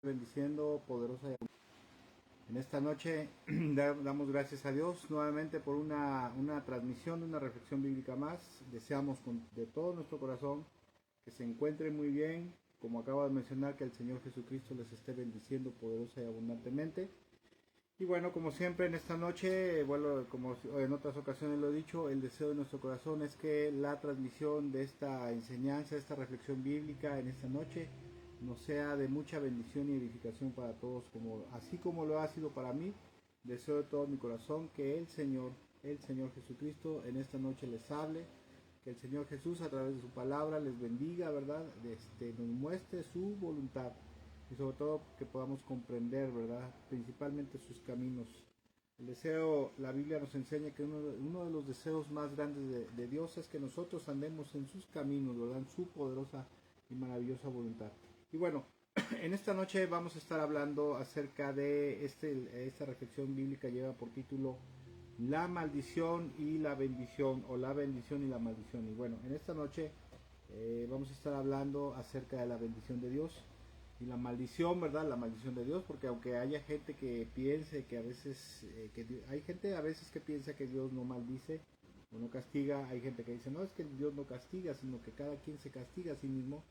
Bendiciendo poderosa. En esta noche damos gracias a Dios nuevamente por una transmisión, una reflexión bíblica más. Deseamos de todo nuestro corazón que se encuentren muy bien. Como acabo de mencionar, que el Señor Jesucristo les esté bendiciendo poderosa y abundantemente. Y bueno, como siempre en esta noche, bueno, como en otras ocasiones lo he dicho, el deseo de nuestro corazón es que la transmisión de esta enseñanza, esta reflexión bíblica en esta noche, nos sea de mucha bendición y edificación para todos, así como lo ha sido para mí. Deseo de todo mi corazón que el Señor Jesucristo en esta noche les hable, que el Señor Jesús a través de su palabra les bendiga, ¿verdad? Nos muestre su voluntad y sobre todo que podamos comprender, ¿verdad? Principalmente sus caminos. El deseo, la Biblia nos enseña que uno de los deseos más grandes de Dios es que nosotros andemos en sus caminos, ¿verdad? En su poderosa y maravillosa voluntad. Y bueno, en esta noche vamos a estar hablando acerca de esta reflexión bíblica, lleva por título La maldición y la bendición, o la bendición y la maldición. Y bueno, en esta noche vamos a estar hablando acerca de la bendición de Dios y la maldición, ¿verdad? La maldición de Dios, porque aunque haya gente que piense que a veces, hay gente a veces que piensa que Dios no maldice o no castiga, hay gente que dice, no, es que Dios no castiga, sino que cada quien se castiga a sí mismo.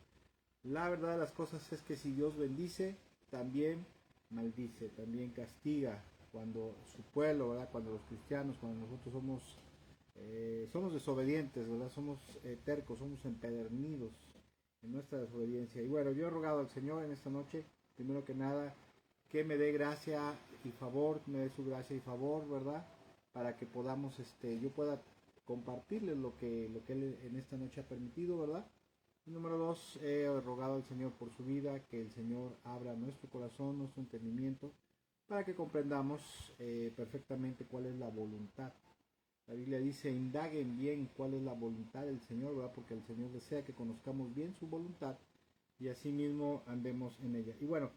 La verdad de las cosas es que si Dios bendice, también maldice, también castiga. Cuando su pueblo, ¿verdad? Cuando los cristianos, cuando nosotros somos desobedientes, ¿verdad? Somos tercos, somos empedernidos en nuestra desobediencia. Y bueno, yo he rogado al Señor en esta noche, primero que nada, que me dé gracia y favor, me dé su gracia y favor, ¿verdad? Para que podamos, yo pueda compartirles lo que Él en esta noche ha permitido, ¿verdad? Y número dos, he rogado al Señor por su vida, que el Señor abra nuestro corazón, nuestro entendimiento, para que comprendamos perfectamente cuál es la voluntad. La Biblia dice, indaguen bien cuál es la voluntad del Señor, ¿verdad? Porque el Señor desea que conozcamos bien su voluntad y así mismo andemos en ella. Y bueno,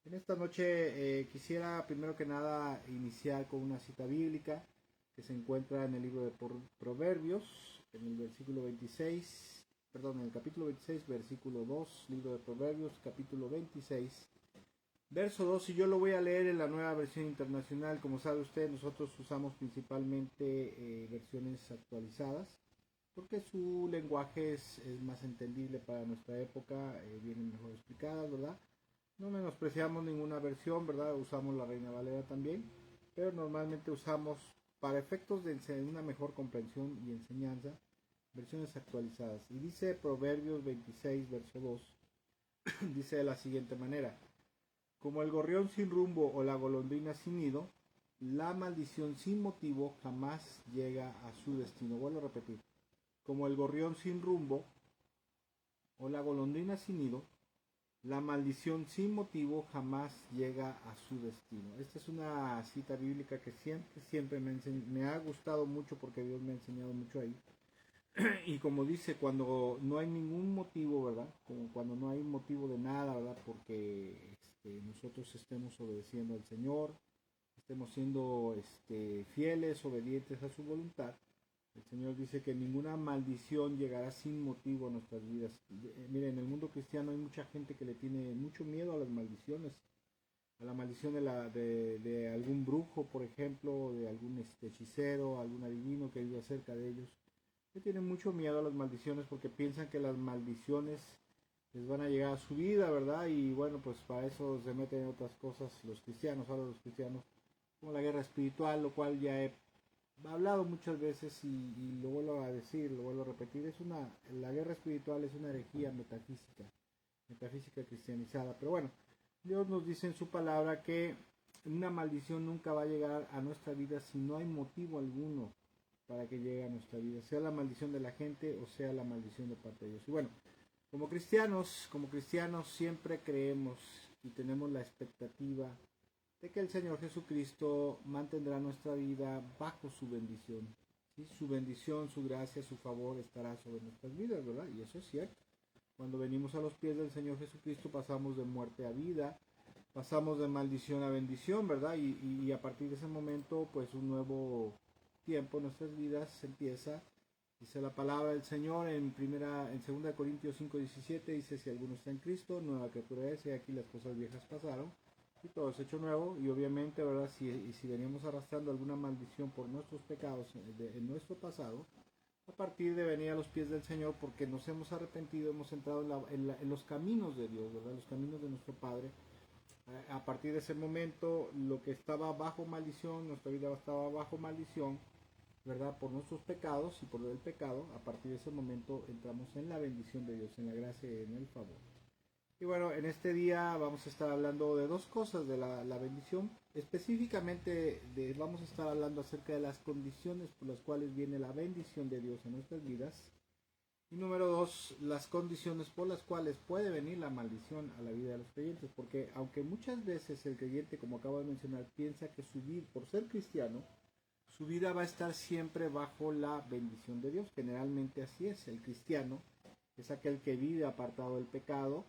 en esta noche quisiera primero que nada iniciar con una cita bíblica que se encuentra en el libro de Proverbios, en el versículo 26, perdón, en el capítulo 26, versículo 2, libro de Proverbios, capítulo 26, verso 2, y yo lo voy a leer en la nueva versión internacional. Como sabe usted, nosotros usamos principalmente versiones actualizadas, porque su lenguaje es más entendible para nuestra época, vienen mejor explicadas, ¿verdad? No menospreciamos ninguna versión, ¿verdad? Usamos la Reina Valera también, pero normalmente usamos, para efectos de una mejor comprensión y enseñanza, versiones actualizadas. Y dice Proverbios 26, verso 2, dice de la siguiente manera: como el gorrión sin rumbo o la golondrina sin nido, la maldición sin motivo jamás llega a su destino. Vuelvo a repetir. Como el gorrión sin rumbo o la golondrina sin nido, la maldición sin motivo jamás llega a su destino. Esta es una cita bíblica que siempre me ha gustado mucho, porque Dios me ha enseñado mucho ahí. Y como dice, cuando no hay ningún motivo, ¿verdad? Como cuando no hay motivo de nada, ¿verdad? Porque nosotros estemos obedeciendo al Señor, estemos siendo fieles, obedientes a su voluntad. El Señor dice que ninguna maldición llegará sin motivo a nuestras vidas. Miren, en el mundo cristiano hay mucha gente que le tiene mucho miedo a las maldiciones, a la maldición de algún brujo, por ejemplo, de algún hechicero, algún adivino que vive cerca de ellos. Que tienen mucho miedo a las maldiciones porque piensan que las maldiciones les van a llegar a su vida, ¿verdad? Y bueno, pues para eso se meten en otras cosas ahora los cristianos, como la guerra espiritual, lo cual ya he hablado muchas veces y lo vuelvo a decir, lo vuelvo a repetir. La guerra espiritual es una herejía metafísica cristianizada. Pero bueno, Dios nos dice en su palabra que una maldición nunca va a llegar a nuestra vida si no hay motivo alguno para que llegue a nuestra vida, sea la maldición de la gente o sea la maldición de parte de Dios. Y bueno, como cristianos siempre creemos y tenemos la expectativa de que el Señor Jesucristo mantendrá nuestra vida bajo su bendición. ¿Sí? Su bendición, su gracia, su favor estará sobre nuestras vidas, ¿verdad? Y eso es cierto. Cuando venimos a los pies del Señor Jesucristo pasamos de muerte a vida, pasamos de maldición a bendición, ¿verdad? Y a partir de ese momento, pues un nuevo tiempo en nuestras vidas empieza, Dice la palabra del Señor en 2 Corintios 5:17, dice: si alguno está en Cristo, nueva criatura es, y aquí las cosas viejas pasaron y todo es hecho nuevo. Y obviamente, ¿verdad? Si veníamos arrastrando alguna maldición por nuestros pecados en nuestro pasado, a partir de venir a los pies del Señor, porque nos hemos arrepentido, hemos entrado en los caminos de Dios, ¿verdad? Los caminos de nuestro Padre. A partir de ese momento, lo que estaba bajo maldición, nuestra vida estaba bajo maldición, ¿verdad? Por nuestros pecados y por el pecado. A partir de ese momento entramos en la bendición de Dios, en la gracia y en el favor. Y bueno, en este día vamos a estar hablando de dos cosas de la bendición. Específicamente vamos a estar hablando acerca de las condiciones por las cuales viene la bendición de Dios en nuestras vidas. Y número dos, las condiciones por las cuales puede venir la maldición a la vida de los creyentes. Porque aunque muchas veces el creyente, como acabo de mencionar, piensa que su vida, por ser cristiano, su vida va a estar siempre bajo la bendición de Dios. Generalmente así es. El cristiano es aquel que vive apartado del pecado,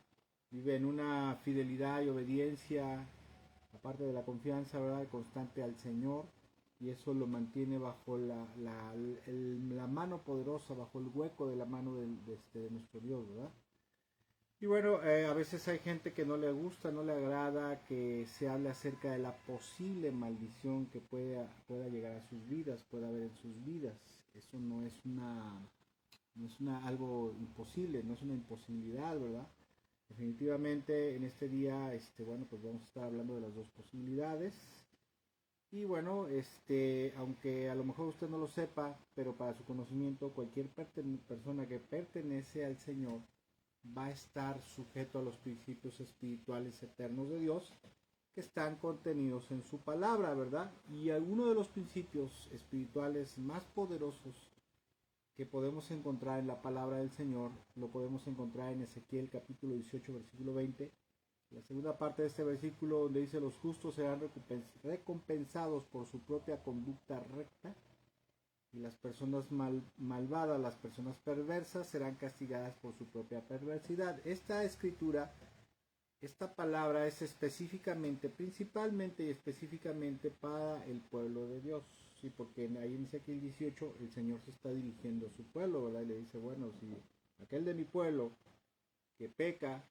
vive en una fidelidad y obediencia, aparte de la confianza, ¿verdad?, constante al Señor, y eso lo mantiene bajo la mano poderosa, bajo el hueco de la mano de nuestro Dios, ¿verdad? Y bueno, a veces hay gente que no le gusta, no le agrada que se hable acerca de la posible maldición que pueda llegar a sus vidas, pueda haber en sus vidas. Eso no es algo imposible, no es una imposibilidad, ¿verdad? Definitivamente en este día, bueno, pues vamos a estar hablando de las dos posibilidades. Y bueno, aunque a lo mejor usted no lo sepa, pero para su conocimiento, cualquier persona que pertenece al Señor va a estar sujeto a los principios espirituales eternos de Dios que están contenidos en su palabra, ¿verdad? Y algunos de los principios espirituales más poderosos que podemos encontrar en la palabra del Señor lo podemos encontrar en Ezequiel capítulo 18 versículo 20, la segunda parte de este versículo, donde dice: los justos serán recompensados por su propia conducta recta, y las personas malvadas, las personas perversas, serán castigadas por su propia perversidad. Esta escritura, esta palabra es específicamente, principalmente y específicamente para el pueblo de Dios. Sí, porque ahí en Ezequiel 18 el Señor se está dirigiendo a su pueblo, ¿verdad? Y le dice: bueno, si aquel de mi pueblo que peca,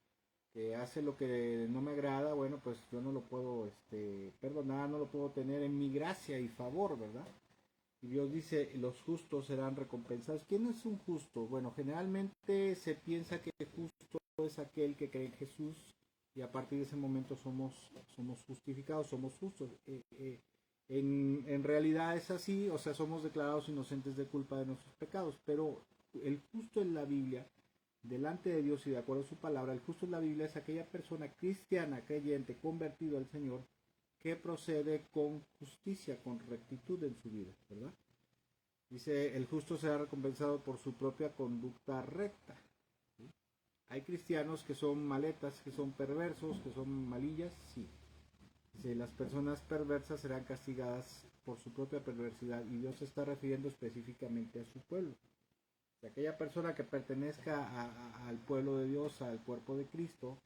que hace lo que no me agrada, bueno, pues yo no lo puedo perdonar, no lo puedo tener en mi gracia y favor, ¿verdad? Y Dios dice: los justos serán recompensados. ¿Quién es un justo? Bueno, generalmente se piensa que justo es aquel que cree en Jesús, y a partir de ese momento somos justificados, somos justos. En realidad es así, o sea, somos declarados inocentes de culpa de nuestros pecados, pero el justo en la Biblia, delante de Dios y de acuerdo a su palabra, el justo en la Biblia es aquella persona cristiana, creyente, convertido al Señor, que procede con justicia, con rectitud en su vida, ¿verdad? Dice: el justo será recompensado por su propia conducta recta. ¿Sí? Hay cristianos que son maletas, que son perversos, que son malillas, sí. Dice: las personas perversas serán castigadas por su propia perversidad, y Dios se está refiriendo específicamente a su pueblo. De aquella persona que pertenezca al pueblo de Dios, al cuerpo de Cristo,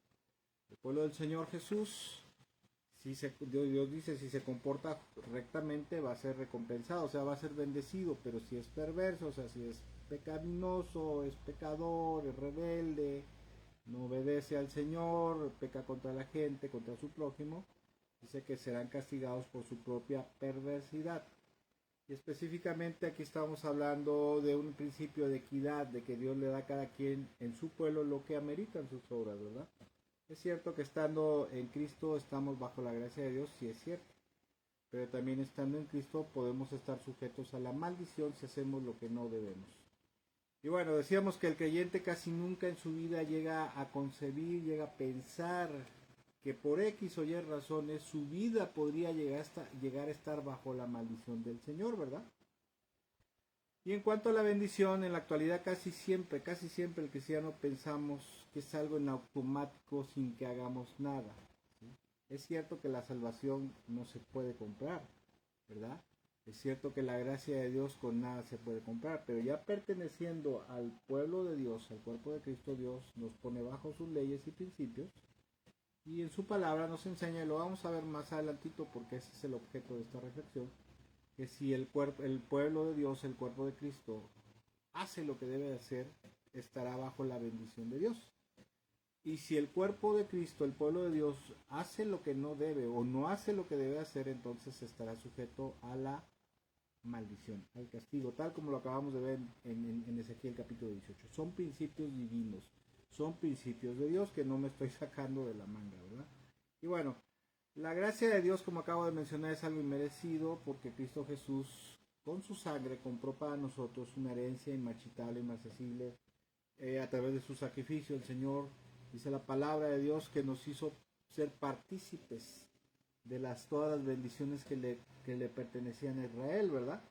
el pueblo del Señor Jesús, Dios dice: si se comporta rectamente va a ser recompensado, o sea, va a ser bendecido. Pero si es perverso, o sea, si es pecaminoso, es pecador, es rebelde, no obedece al Señor, peca contra la gente, contra su prójimo, dice que serán castigados por su propia perversidad. Y específicamente aquí estamos hablando de un principio de equidad, de que Dios le da a cada quien en su pueblo lo que ameritan sus obras, ¿verdad? Es cierto que estando en Cristo estamos bajo la gracia de Dios, sí es cierto. Pero también estando en Cristo podemos estar sujetos a la maldición si hacemos lo que no debemos. Y bueno, decíamos que el creyente casi nunca en su vida llega a concebir, llega a pensar que por X o Y razones su vida podría llegar a estar bajo la maldición del Señor, ¿verdad? Y en cuanto a la bendición, en la actualidad casi siempre el cristiano pensamos que es algo en automático sin que hagamos nada. ¿Sí? Es cierto que la salvación no se puede comprar, ¿verdad? Es cierto que la gracia de Dios con nada se puede comprar, pero ya perteneciendo al pueblo de Dios, al cuerpo de Cristo, Dios nos pone bajo sus leyes y principios, y en su palabra nos enseña, y lo vamos a ver más adelantito porque ese es el objeto de esta reflexión, que si el pueblo de Dios, el cuerpo de Cristo, hace lo que debe hacer, estará bajo la bendición de Dios. Y si el cuerpo de Cristo, el pueblo de Dios, hace lo que no debe o no hace lo que debe hacer, entonces estará sujeto a la maldición, al castigo, tal como lo acabamos de ver en Ezequiel capítulo 18. Son principios divinos, son principios de Dios que no me estoy sacando de la manga, ¿verdad? Y bueno, la gracia de Dios, como acabo de mencionar, es algo inmerecido porque Cristo Jesús, con su sangre, compró para nosotros una herencia inmarchitable, inmarcesible, a través de su sacrificio. El Señor, dice la palabra de Dios, que nos hizo ser partícipes de todas las bendiciones que le pertenecían a Israel, ¿verdad?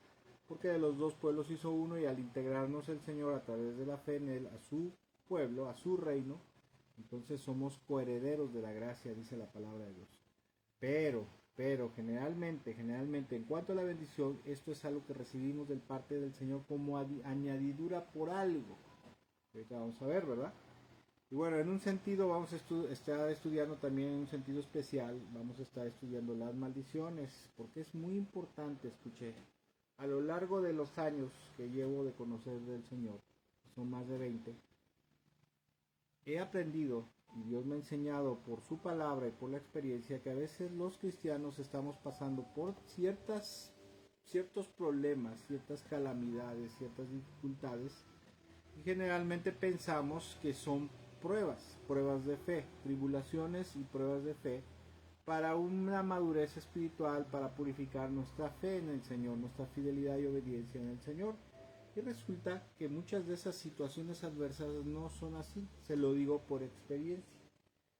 Porque de los dos pueblos hizo uno, y al integrarnos el Señor a través de la fe en Él, a su pueblo, a su reino, entonces somos coherederos de la gracia, dice la palabra de Dios. Pero generalmente, en cuanto a la bendición, esto es algo que recibimos del parte del Señor como añadidura por algo. Ahorita vamos a ver, ¿verdad? Y bueno, en un sentido vamos a estar estudiando también, en un sentido especial, vamos a estar estudiando las maldiciones, porque es muy importante. Escuché, a lo largo de los años que llevo de conocer del Señor, son más de 20, he aprendido, y Dios me ha enseñado por su palabra y por la experiencia, que a veces los cristianos estamos pasando por ciertos problemas, ciertas calamidades, ciertas dificultades, y generalmente pensamos que son pruebas de fe, tribulaciones y pruebas de fe, para una madurez espiritual, para purificar nuestra fe en el Señor, nuestra fidelidad y obediencia en el Señor. Y resulta que muchas de esas situaciones adversas no son así, se lo digo por experiencia.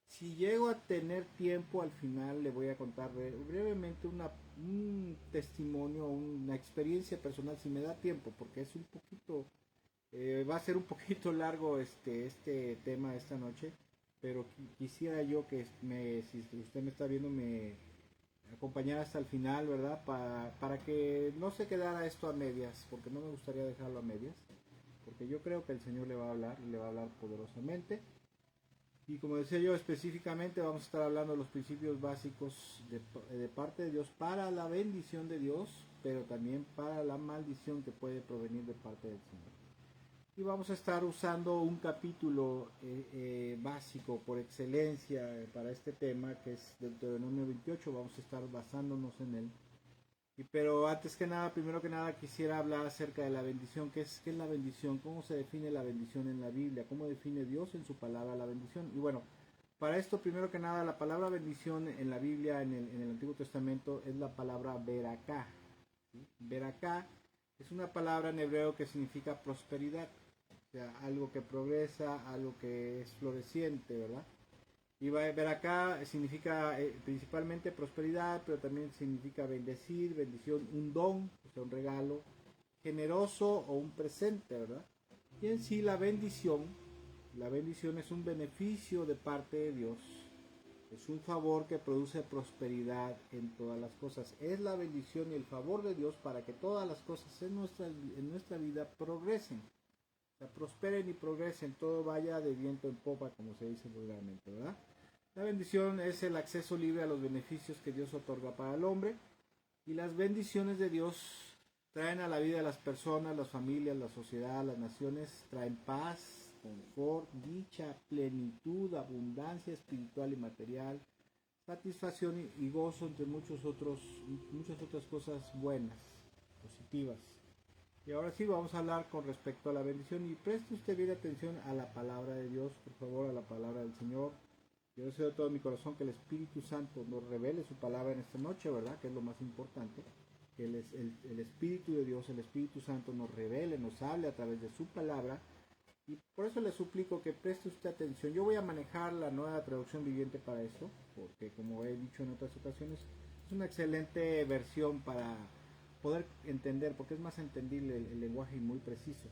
Si llego a tener tiempo, al final le voy a contar brevemente un testimonio, una experiencia personal, si me da tiempo, porque es un poquito, va a ser un poquito largo este tema esta noche, pero quisiera yo que si usted me está viendo, me acompañara hasta el final, ¿verdad? Para que no se quedara esto a medias, porque no me gustaría dejarlo a medias, porque yo creo que el Señor le va a hablar, y le va a hablar poderosamente. Y como decía yo, específicamente vamos a estar hablando de los principios básicos de parte de Dios para la bendición de Dios, pero también para la maldición que puede provenir de parte del Señor. Y vamos a estar usando un capítulo básico por excelencia para este tema, que es Deuteronomio 28. Vamos a estar basándonos en él. Pero antes que nada, primero que nada, quisiera hablar acerca de la bendición. ¿Qué es la bendición? ¿Cómo se define la bendición en la Biblia? ¿Cómo define Dios en su palabra la bendición? Y bueno, para esto, primero que nada, la palabra bendición en la Biblia, en el Antiguo Testamento, es la palabra Beraká. ¿Sí? Beraká es una palabra en hebreo que significa prosperidad. O sea, algo que progresa, algo que es floreciente, ¿verdad? Y ver acá significa principalmente prosperidad, pero también significa bendecir, bendición, un don, o sea, un regalo, generoso o un presente, ¿verdad? Y en sí la bendición es un beneficio de parte de Dios, es un favor que produce prosperidad en todas las cosas. Es la bendición y el favor de Dios para que todas las cosas en nuestra vida progresen. O sea, prosperen y progresen, todo vaya de viento en popa, como se dice vulgarmente, ¿verdad? La bendición es el acceso libre a los beneficios que Dios otorga para el hombre, y las bendiciones de Dios traen a la vida de las personas, las familias, la sociedad, las naciones, traen paz, confort, dicha, plenitud, abundancia espiritual y material, satisfacción y gozo, entre muchas otras cosas buenas, positivas. Y ahora sí vamos a hablar con respecto a la bendición, y preste usted bien atención a la palabra de Dios, por favor, a la palabra del Señor. Yo deseo de todo mi corazón que el Espíritu Santo nos revele su palabra en esta noche, ¿verdad? Que es lo más importante. Que el Espíritu de Dios, el Espíritu Santo nos revele, nos hable a través de su palabra. Y por eso le suplico que preste usted atención. Yo voy a manejar la nueva traducción viviente para esto, porque como he dicho en otras ocasiones, es una excelente versión para poder entender, porque es más entendible el lenguaje y muy preciso.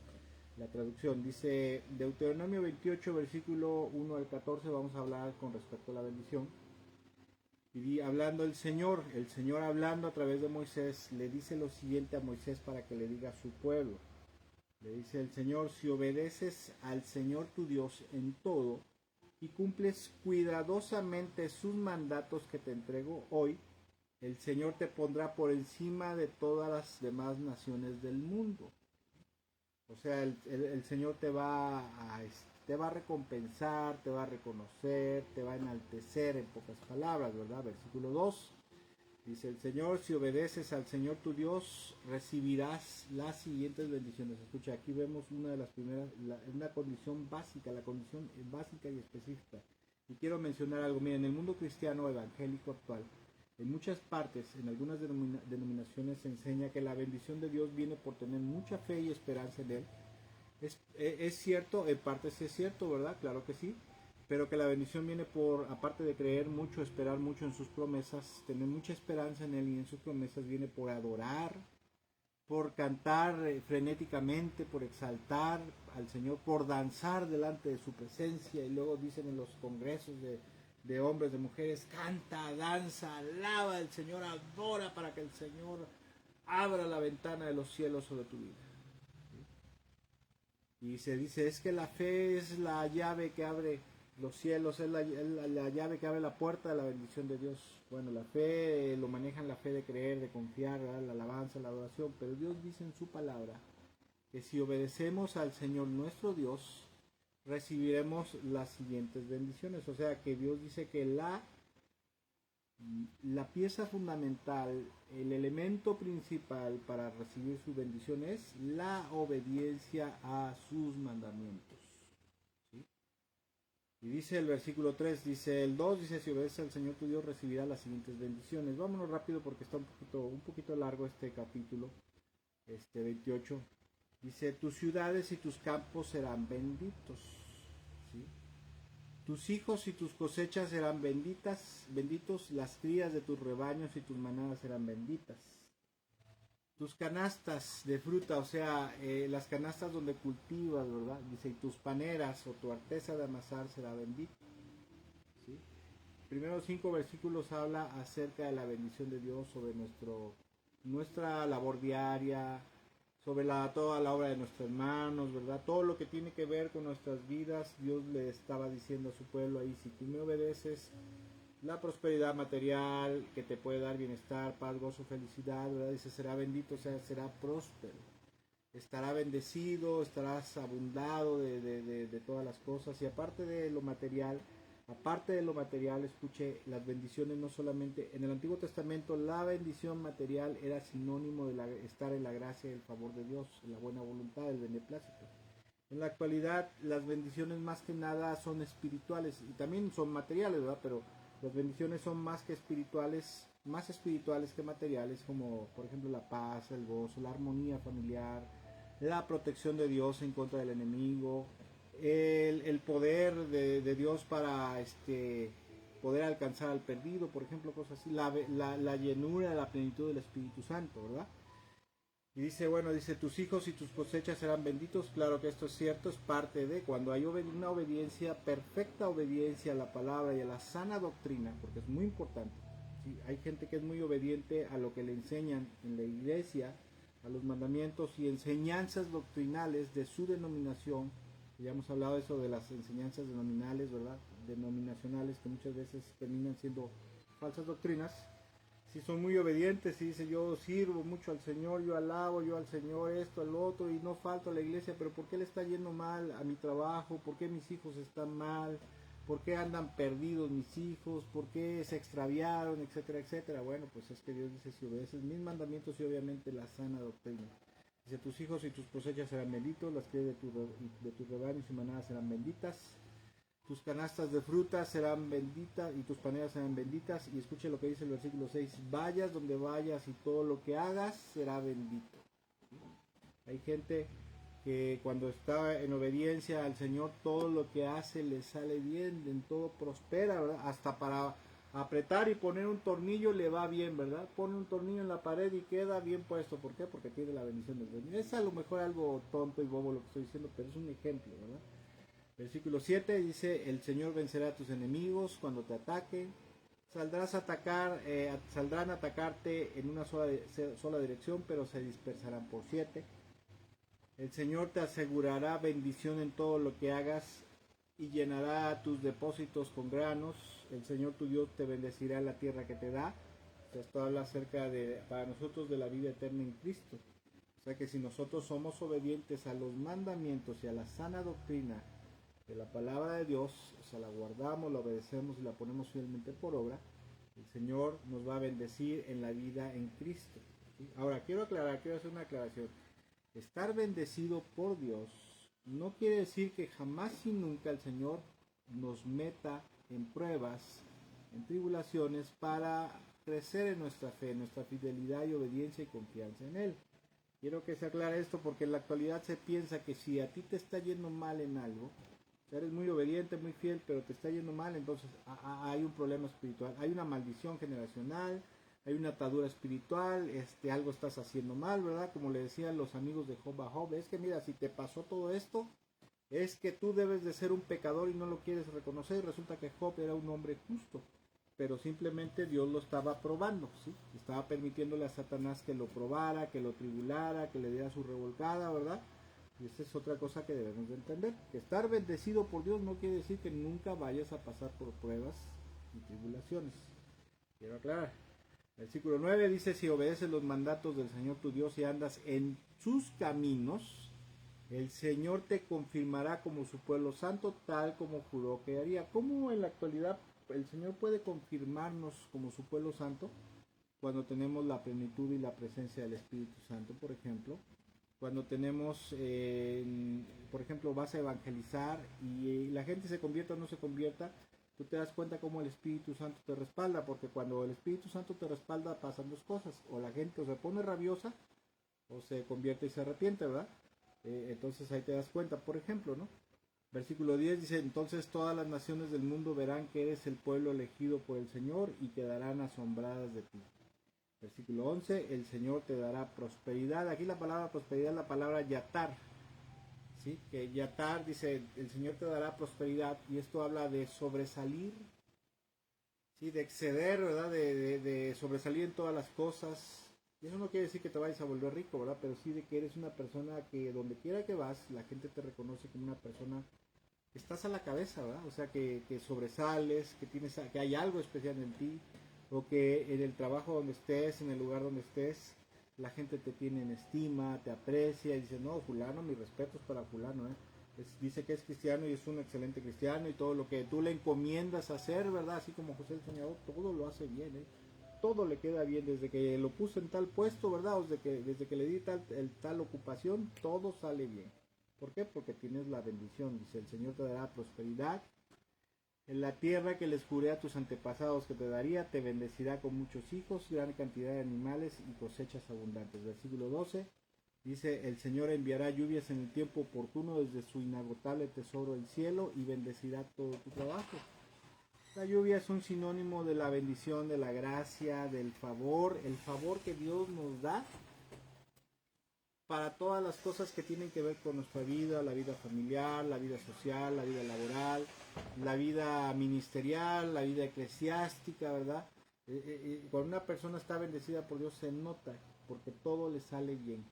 La traducción dice Deuteronomio 28, versículo 1 al 14, vamos a hablar con respecto a la bendición. Y hablando el Señor hablando a través de Moisés, le dice lo siguiente a Moisés para que le diga a su pueblo. Le dice el Señor: si obedeces al Señor tu Dios en todo y cumples cuidadosamente sus mandatos que te entrego hoy, el Señor te pondrá por encima de todas las demás naciones del mundo. O sea, el Señor te va a recompensar, te va a reconocer, te va a enaltecer en pocas palabras, ¿verdad? Versículo 2. Dice el Señor, si obedeces al Señor tu Dios, recibirás las siguientes bendiciones. Escucha, aquí vemos una de las primeras, una condición básica, la condición básica y específica. Y quiero mencionar algo, mira, en el mundo cristiano evangélico actual, en muchas partes, en algunas denominaciones se enseña que la bendición de Dios viene por tener mucha fe y esperanza en Él. Es cierto, en parte sí es cierto, ¿verdad? Claro que sí, pero que la bendición viene por, aparte de creer mucho, esperar mucho en sus promesas, tener mucha esperanza en Él y en sus promesas, viene por adorar, por cantar frenéticamente, por exaltar al Señor, por danzar delante de su presencia. Y luego dicen en los congresos de hombres, de mujeres, canta, danza, alaba al Señor, adora para que el Señor abra la ventana de los cielos sobre tu vida. Y se dice, es que la fe es la llave que abre los cielos, es la llave que abre la puerta de la bendición de Dios. Bueno, la fe lo manejan la fe de creer, de confiar, ¿verdad? La alabanza, la adoración, pero Dios dice en su palabra que si obedecemos al Señor nuestro Dios, recibiremos las siguientes bendiciones. O sea que Dios dice que la pieza fundamental, el elemento principal para recibir su bendición es la obediencia a sus mandamientos. ¿Sí? Y dice el versículo 3, dice el 2, dice, si obedeces al Señor tu Dios recibirá las siguientes bendiciones. Vámonos rápido porque está un poquito largo este capítulo, 28. Dice, tus ciudades y tus campos serán benditos. ¿Sí? Tus hijos y tus cosechas serán benditos, las crías de tus rebaños y tus manadas serán benditas. Tus canastas de fruta, o sea, las canastas donde cultivas, ¿verdad? Dice, y tus paneras o tu arteza de amasar será bendita. ¿Sí? Primeros 5 versículos habla acerca de la bendición de Dios sobre nuestra labor diaria, sobre toda la obra de nuestros hermanos, ¿verdad? Todo lo que tiene que ver con nuestras vidas, Dios le estaba diciendo a su pueblo ahí, si tú me obedeces, la prosperidad material que te puede dar bienestar, paz, gozo, felicidad, ¿verdad? Dice, será bendito, o sea, será próspero, estará bendecido, estarás abundado de todas las cosas, y aparte de lo material, escuche, las bendiciones no solamente, en el Antiguo Testamento la bendición material era sinónimo de estar en la gracia y el favor de Dios, en la buena voluntad, el beneplácito. En la actualidad las bendiciones más que nada son espirituales y también son materiales, ¿verdad? Pero las bendiciones son más espirituales que materiales, como por ejemplo la paz, el gozo, la armonía familiar, la protección de Dios en contra del enemigo, el poder de Dios para poder alcanzar al perdido, por ejemplo, cosas así, la llenura, la plenitud del Espíritu Santo, ¿verdad? Y dice, bueno, dice, tus hijos y tus cosechas serán benditos. Claro que esto es cierto, es parte de cuando hay una obediencia, perfecta obediencia a la palabra y a la sana doctrina, porque es muy importante. ¿Sí? Hay gente que es muy obediente a lo que le enseñan en la iglesia, a los mandamientos y enseñanzas doctrinales de su denominación. Ya hemos hablado de eso, de las enseñanzas denominales, ¿verdad? Denominacionales, que muchas veces terminan siendo falsas doctrinas. Si son muy obedientes y dice, yo sirvo mucho al Señor, yo alabo yo al Señor, esto, al otro, y no falto a la iglesia, pero ¿por qué le está yendo mal a mi trabajo? ¿Por qué mis hijos están mal? ¿Por qué andan perdidos mis hijos? ¿Por qué se extraviaron? Etcétera, etcétera. Bueno, pues es que Dios dice, si obedeces mis mandamientos y obviamente la sana doctrina. Dice, tus hijos y tus cosechas serán benditos, las crías de tus rebaños y manadas serán benditas. Tus canastas de frutas serán benditas y tus paneras serán benditas. Y escuche lo que dice el versículo 6. Vayas donde vayas y todo lo que hagas será bendito. Hay gente que cuando está en obediencia al Señor, todo lo que hace le sale bien, en todo prospera, ¿verdad? Hasta para apretar y poner un tornillo le va bien, ¿verdad? Pone un tornillo en la pared y queda bien puesto. ¿Por qué? Porque tiene la bendición del Señor. Es a lo mejor algo tonto y bobo lo que estoy diciendo, pero es un ejemplo, ¿verdad? Versículo 7 dice, el Señor vencerá a tus enemigos cuando te ataquen. Saldrán a atacarte en una sola dirección, pero se dispersarán por 7. El Señor te asegurará bendición en todo lo que hagas y llenará tus depósitos con granos. El Señor tu Dios te bendecirá en la tierra que te da. Esto habla acerca para nosotros de la vida eterna en Cristo. O sea que si nosotros somos obedientes a los mandamientos y a la sana doctrina de la palabra de Dios, o sea, la guardamos, la obedecemos y la ponemos fielmente por obra, el Señor nos va a bendecir en la vida en Cristo. ¿Sí? Ahora, quiero hacer una aclaración. Estar bendecido por Dios no quiere decir que jamás y nunca el Señor nos meta en pruebas, en tribulaciones, para crecer en nuestra fe, en nuestra fidelidad y obediencia y confianza en Él. Quiero que se aclare esto porque en la actualidad se piensa que si a ti te está yendo mal en algo, eres muy obediente, muy fiel, pero te está yendo mal, entonces hay un problema espiritual, hay una maldición generacional, hay una atadura espiritual, algo estás haciendo mal, ¿verdad? Como le decían los amigos de Job a Job, es que mira, si te pasó todo esto, es que tú debes de ser un pecador y no lo quieres reconocer, y resulta que Job era un hombre justo, pero simplemente Dios lo estaba probando, ¿sí? Estaba permitiéndole a Satanás que lo probara, que lo tribulara, que le diera su revolcada, ¿verdad? Y esa es otra cosa que debemos de entender, que estar bendecido por Dios no quiere decir que nunca vayas a pasar por pruebas y tribulaciones. Quiero aclarar. Versículo 9 dice, si obedeces los mandatos del Señor tu Dios y andas en sus caminos, el Señor te confirmará como su pueblo santo, tal como juró que haría. ¿Cómo en la actualidad el Señor puede confirmarnos como su pueblo santo? Cuando tenemos la plenitud y la presencia del Espíritu Santo, por ejemplo. Cuando tenemos, por ejemplo, vas a evangelizar y la gente se convierta o no se convierta, tú te das cuenta cómo el Espíritu Santo te respalda, porque cuando el Espíritu Santo te respalda pasan dos cosas, o la gente o se pone rabiosa o se convierte y se arrepiente, ¿verdad? Entonces ahí te das cuenta, por ejemplo, ¿no? Versículo 10 dice, entonces todas las naciones del mundo verán que eres el pueblo elegido por el Señor y quedarán asombradas de ti. Versículo 11, el Señor te dará prosperidad. Aquí la palabra prosperidad es la palabra yatar. ¿Sí? Que yatar dice, el Señor te dará prosperidad. Y esto habla de sobresalir, ¿sí? De exceder, ¿verdad? De sobresalir en todas las cosas. Y eso no quiere decir que te vayas a volver rico, ¿verdad? Pero sí de que eres una persona que donde quiera que vas, la gente te reconoce como una persona que estás a la cabeza, ¿verdad? O sea, que sobresales, que hay algo especial en ti, o que en el trabajo donde estés, en el lugar donde estés, la gente te tiene en estima, te aprecia y dice, no, fulano, mis respetos para fulano, ¿eh? Dice que es cristiano y es un excelente cristiano y todo lo que tú le encomiendas a hacer, ¿verdad? Así como José el Soñador, todo lo hace bien, ¿eh? Todo le queda bien, desde que lo puso en tal puesto, ¿verdad? O desde que le di tal ocupación, todo sale bien. ¿Por qué? Porque tienes la bendición, dice, el Señor te dará prosperidad. En la tierra que les juré a tus antepasados que te daría, te bendecirá con muchos hijos, gran cantidad de animales y cosechas abundantes. Versículo 12, dice, el Señor enviará lluvias en el tiempo oportuno desde su inagotable tesoro del cielo y bendecirá todo tu trabajo. La lluvia es un sinónimo de la bendición, de la gracia, del favor, el favor que Dios nos da para todas las cosas que tienen que ver con nuestra vida, la vida familiar, la vida social, la vida laboral, la vida ministerial, la vida eclesiástica, ¿verdad? Cuando una persona está bendecida por Dios se nota, porque todo le sale bien.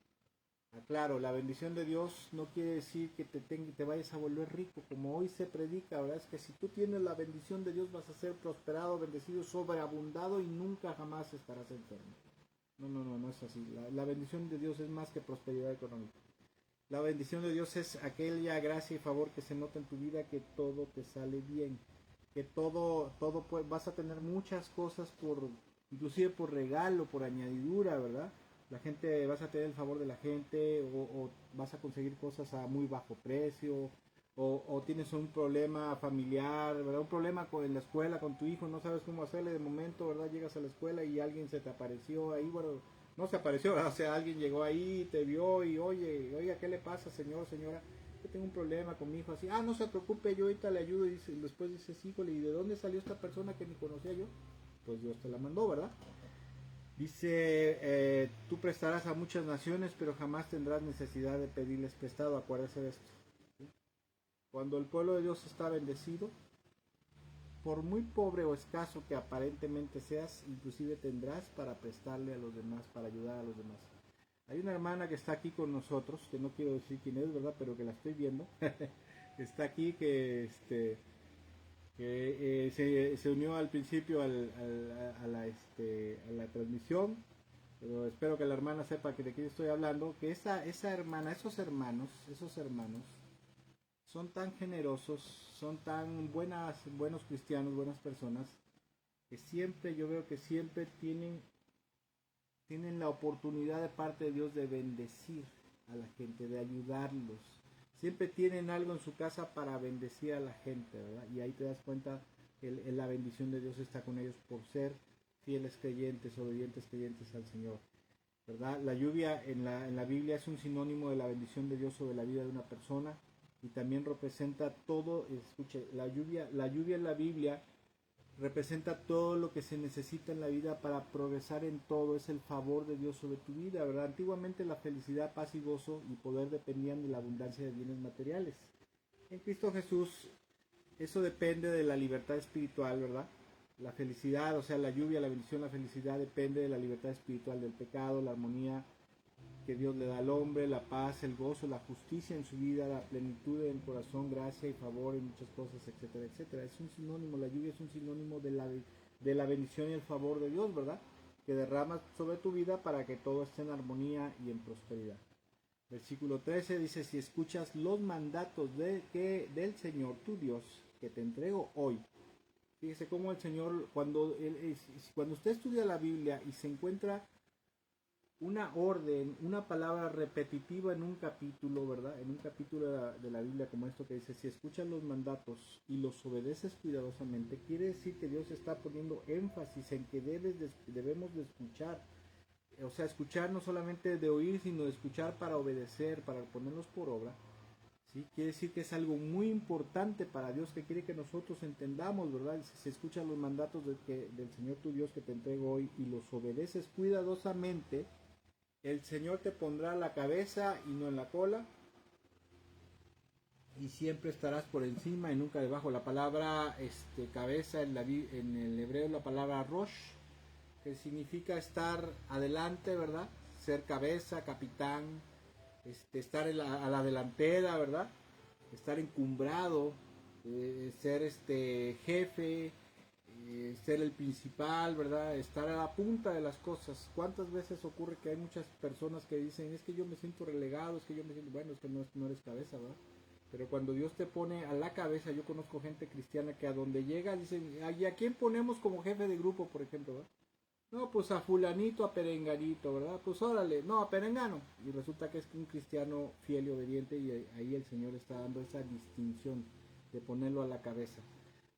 Claro, la bendición de Dios no quiere decir que te vayas a volver rico, como hoy se predica, ¿verdad? Es que si tú tienes la bendición de Dios vas a ser prosperado, bendecido, sobreabundado y nunca jamás estarás enfermo. No es así. La bendición de Dios es más que prosperidad económica. La bendición de Dios es aquella gracia y favor que se nota en tu vida, que todo te sale bien, que vas a tener muchas cosas inclusive por regalo, por añadidura, ¿verdad? La gente, vas a tener el favor de la gente, o vas a conseguir cosas a muy bajo precio, o tienes un problema familiar, ¿verdad? Un problema en la escuela con tu hijo, no sabes cómo hacerle de momento, ¿verdad? Llegas a la escuela y alguien se te apareció ahí, bueno, no se apareció, ¿verdad? O sea, alguien llegó ahí, te vio y oiga, ¿qué le pasa, señor, señora? Yo tengo un problema con mi hijo, así, no se preocupe, yo ahorita le ayudo, y después dices, híjole, ¿y de dónde salió esta persona que ni conocía yo? Pues Dios te la mandó, ¿verdad? Dice, tú prestarás a muchas naciones, pero jamás tendrás necesidad de pedirles prestado, acuérdese de esto. Cuando el pueblo de Dios está bendecido, por muy pobre o escaso que aparentemente seas, inclusive tendrás para prestarle a los demás, para ayudar a los demás. Hay una hermana que está aquí con nosotros, que no quiero decir quién es, ¿verdad? Pero que la estoy viendo. Está aquí, que se unió al principio a la transmisión. pero espero que la hermana sepa que de quién estoy hablando, que esa hermana, esos hermanos, son tan generosos, son tan buenos cristianos, buenas personas, que siempre, yo veo que siempre tienen la oportunidad de parte de Dios de bendecir a la gente, de ayudarlos. Siempre tienen algo en su casa para bendecir a la gente, ¿verdad? Y ahí te das cuenta que la bendición de Dios está con ellos por ser fieles creyentes, obedientes creyentes al Señor, ¿verdad? La lluvia en la Biblia es un sinónimo de la bendición de Dios sobre la vida de una persona y también representa todo. Escuche, la lluvia en la Biblia representa todo lo que se necesita en la vida para progresar en todo, es el favor de Dios sobre tu vida, ¿verdad? Antiguamente la felicidad, paz y gozo y poder dependían de la abundancia de bienes materiales. En Cristo Jesús eso depende de la libertad espiritual, ¿verdad? La felicidad, o sea, la lluvia, la bendición, la felicidad depende de la libertad espiritual del pecado, la armonía que Dios le da al hombre, la paz, el gozo, la justicia en su vida, la plenitud del corazón, gracia y favor en muchas cosas, etcétera, etcétera. Es un sinónimo, la lluvia es un sinónimo de la bendición y el favor de Dios, ¿verdad? Que derrama sobre tu vida para que todo esté en armonía y en prosperidad. Versículo 13 dice, si escuchas los mandatos del Señor tu Dios, que te entrego hoy. Fíjese cómo el Señor, cuando usted estudia la Biblia y se encuentra una orden, una palabra repetitiva en un capítulo, ¿verdad? En un capítulo de la Biblia como esto que dice, si escuchas los mandatos y los obedeces cuidadosamente, quiere decir que Dios está poniendo énfasis en que debemos de escuchar. O sea, escuchar no solamente de oír, sino de escuchar para obedecer, para ponerlos por obra. ¿Sí? Quiere decir que es algo muy importante para Dios, que quiere que nosotros entendamos, ¿verdad? Si escuchas los mandatos del Señor tu Dios que te entrego hoy y los obedeces cuidadosamente, el Señor te pondrá la cabeza y no en la cola, y siempre estarás por encima y nunca debajo. La palabra cabeza en el hebreo es la palabra rosh, que significa estar adelante, ¿verdad? Ser cabeza, capitán, estar a la delantera, ¿verdad? Estar encumbrado, ser jefe, ser el principal, ¿verdad? Estar a la punta de las cosas. ¿Cuántas veces ocurre que hay muchas personas que dicen, es que yo me siento relegado, es que yo me siento, bueno, es que no eres cabeza, ¿verdad? Pero cuando Dios te pone a la cabeza, yo conozco gente cristiana que a donde llega dicen, ¿y a quién ponemos como jefe de grupo, por ejemplo, ¿verdad? No, pues a fulanito, a perenganito, ¿verdad? Pues órale, no, a perengano. Y resulta que es un cristiano fiel y obediente y ahí el Señor está dando esa distinción de ponerlo a la cabeza.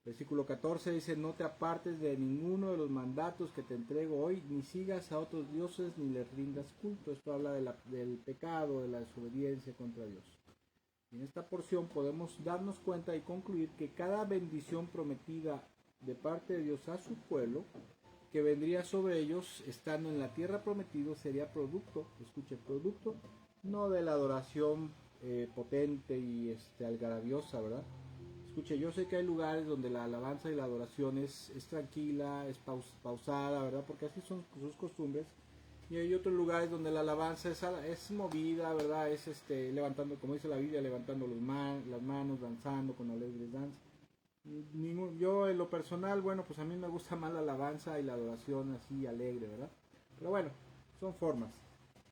Versículo 14 dice, no te apartes de ninguno de los mandatos que te entrego hoy, ni sigas a otros dioses, ni les rindas culto. Esto habla del pecado, de la desobediencia contra Dios. En esta porción podemos darnos cuenta y concluir que cada bendición prometida de parte de Dios a su pueblo, que vendría sobre ellos estando en la tierra prometido, sería producto, escuche, producto, no de la adoración potente y algarabiosa, ¿verdad? Escuche, yo sé que hay lugares donde la alabanza y la adoración es tranquila, es pausada, ¿verdad? Porque así son sus costumbres. Y hay otros lugares donde la alabanza es movida, ¿verdad? Es levantando, como dice la Biblia, levantando las manos, danzando con alegres danzas. Yo en lo personal, bueno, pues a mí me gusta más la alabanza y la adoración así alegre, ¿verdad? Pero bueno, son formas.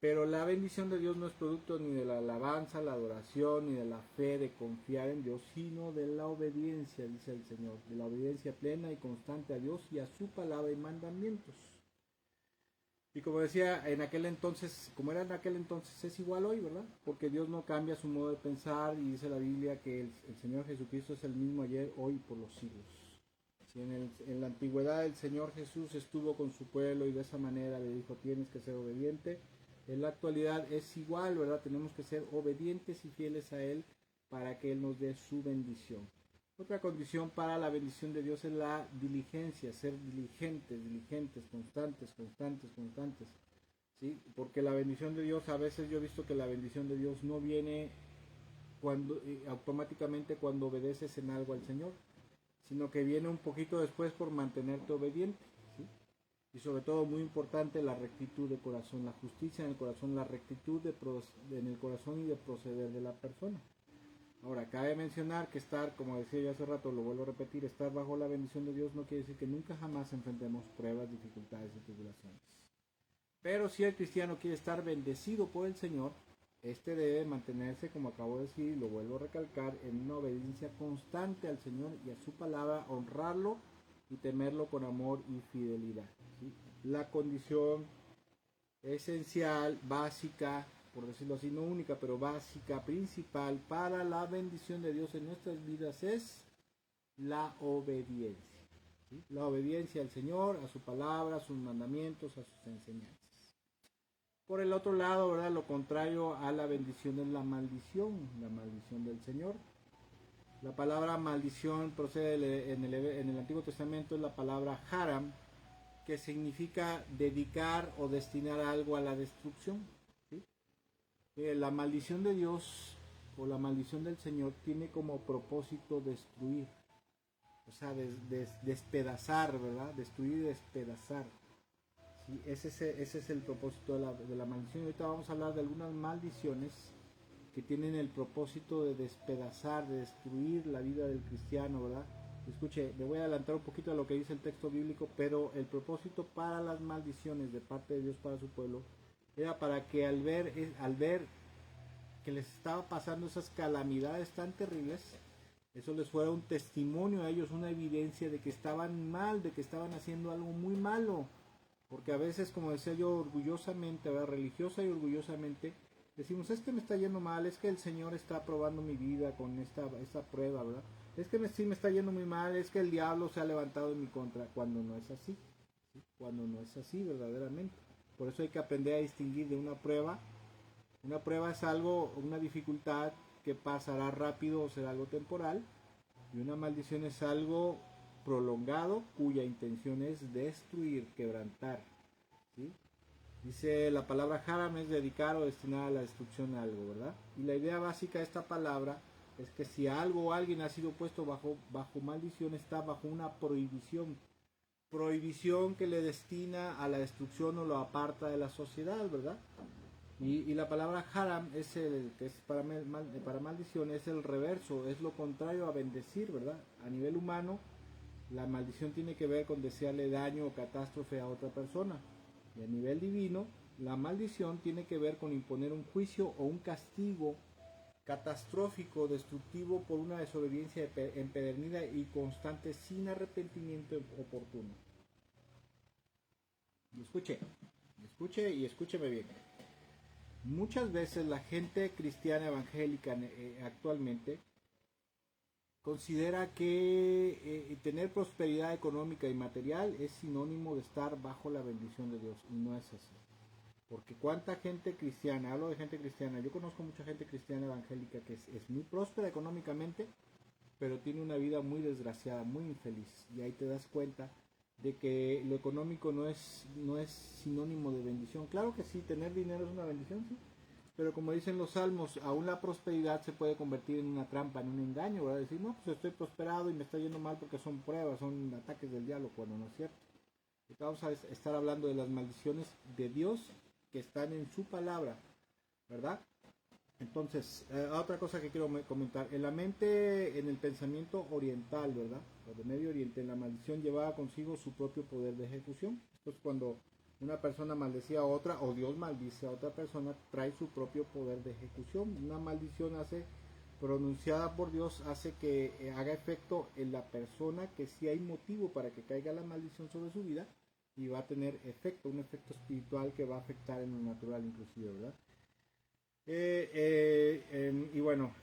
Pero la bendición de Dios no es producto ni de la alabanza, la adoración, ni de la fe de confiar en Dios, sino de la obediencia, dice el Señor, de la obediencia plena y constante a Dios y a su palabra y mandamientos. Y como decía en aquel entonces, como era en aquel entonces, es igual hoy, ¿verdad? Porque Dios no cambia su modo de pensar y dice la Biblia que el Señor Jesucristo es el mismo ayer, hoy y por los siglos. Si en la antigüedad el Señor Jesús estuvo con su pueblo y de esa manera le dijo tienes que ser obediente, en la actualidad es igual, ¿verdad? Tenemos que ser obedientes y fieles a Él para que Él nos dé su bendición. Otra condición para la bendición de Dios es la diligencia, ser diligentes, constantes, ¿sí? Porque la bendición de Dios, a veces yo he visto que la bendición de Dios no viene automáticamente cuando obedeces en algo al Señor, sino que viene un poquito después por mantenerte obediente, ¿sí? Y sobre todo, muy importante, la rectitud de corazón, la justicia en el corazón, la rectitud en el corazón y de proceder de la persona. Ahora, cabe mencionar que estar, como decía yo hace rato, lo vuelvo a repetir, estar bajo la bendición de Dios no quiere decir que nunca jamás enfrentemos pruebas, dificultades y tribulaciones. Pero si el cristiano quiere estar bendecido por el Señor, este debe mantenerse, como acabo de decir, y lo vuelvo a recalcar, en una obediencia constante al Señor y a su palabra, honrarlo y temerlo con amor y fidelidad. ¿Sí? La condición esencial, básica, por decirlo así, no única, pero básica, principal para la bendición de Dios en nuestras vidas es la obediencia. ¿Sí? La obediencia al Señor, a su palabra, a sus mandamientos, a sus enseñanzas. Por el otro lado, ¿verdad? Lo contrario a la bendición es la maldición del Señor. La palabra maldición procede en el Antiguo Testamento, es la palabra haram, que significa dedicar o destinar algo a la destrucción. ¿Sí? La maldición de Dios o la maldición del Señor tiene como propósito destruir, o sea, despedazar, ¿verdad? Destruir y despedazar. ¿Sí? Ese es el propósito de la maldición. Y ahorita vamos a hablar de algunas maldiciones que tienen el propósito de despedazar, de destruir la vida del cristiano, ¿verdad? Escuche, me voy a adelantar un poquito a lo que dice el texto bíblico, pero el propósito para las maldiciones de parte de Dios para su pueblo era para que al ver que les estaba pasando esas calamidades tan terribles, eso les fuera un testimonio a ellos, una evidencia de que estaban mal, de que estaban haciendo algo muy malo. Porque a veces, como decía yo, orgullosamente, ¿verdad? Religiosa y orgullosamente, decimos, es que me está yendo mal, es que el Señor está probando mi vida con esta prueba, ¿verdad? Es que sí me está yendo muy mal, es que el diablo se ha levantado en mi contra, cuando no es así, ¿sí? Cuando no es así verdaderamente. Por eso hay que aprender a distinguir de una prueba. Una prueba es algo, una dificultad que pasará rápido o será algo temporal, y una maldición es algo prolongado cuya intención es destruir, quebrantar. ¿Sí? Dice la palabra haram es dedicar o destinar a la destrucción a algo, ¿verdad? Y la idea básica de esta palabra es que si algo o alguien ha sido puesto bajo maldición, está bajo una prohibición. Prohibición que le destina a la destrucción o lo aparta de la sociedad, ¿verdad? Y la palabra haram es el que es para maldición, es el reverso, es lo contrario a bendecir, ¿verdad? A nivel humano, la maldición tiene que ver con desearle daño o catástrofe a otra persona. Y a nivel divino, la maldición tiene que ver con imponer un juicio o un castigo catastrófico, destructivo por una desobediencia empedernida y constante sin arrepentimiento oportuno. Y escuche y escúcheme bien. Muchas veces la gente cristiana evangélica actualmente considera que tener prosperidad económica y material es sinónimo de estar bajo la bendición de Dios, y no es así. Porque cuánta gente cristiana, hablo de gente cristiana, yo conozco mucha gente cristiana evangélica que es muy próspera económicamente, pero tiene una vida muy desgraciada, muy infeliz, y ahí te das cuenta de que lo económico no es sinónimo de bendición. Claro que sí, tener dinero es una bendición, sí, pero como dicen los salmos, aún la prosperidad se puede convertir en una trampa, en un engaño, ¿verdad? Decir, no, pues estoy prosperado y me está yendo mal porque son pruebas, son ataques del diablo, cuando no es cierto. Y vamos a estar hablando de las maldiciones de Dios que están en su palabra, ¿verdad? Entonces, otra cosa que quiero comentar, en la mente, en el pensamiento oriental, ¿verdad? O de Medio Oriente, la maldición llevaba consigo su propio poder de ejecución. Esto es cuando una persona maldecía a otra o Dios maldice a otra persona, trae su propio poder de ejecución. Una maldición pronunciada por Dios hace que haga efecto en la persona, que sí hay motivo para que caiga la maldición sobre su vida y va a tener efecto, un efecto espiritual que va a afectar en lo natural inclusive, ¿verdad? Y bueno,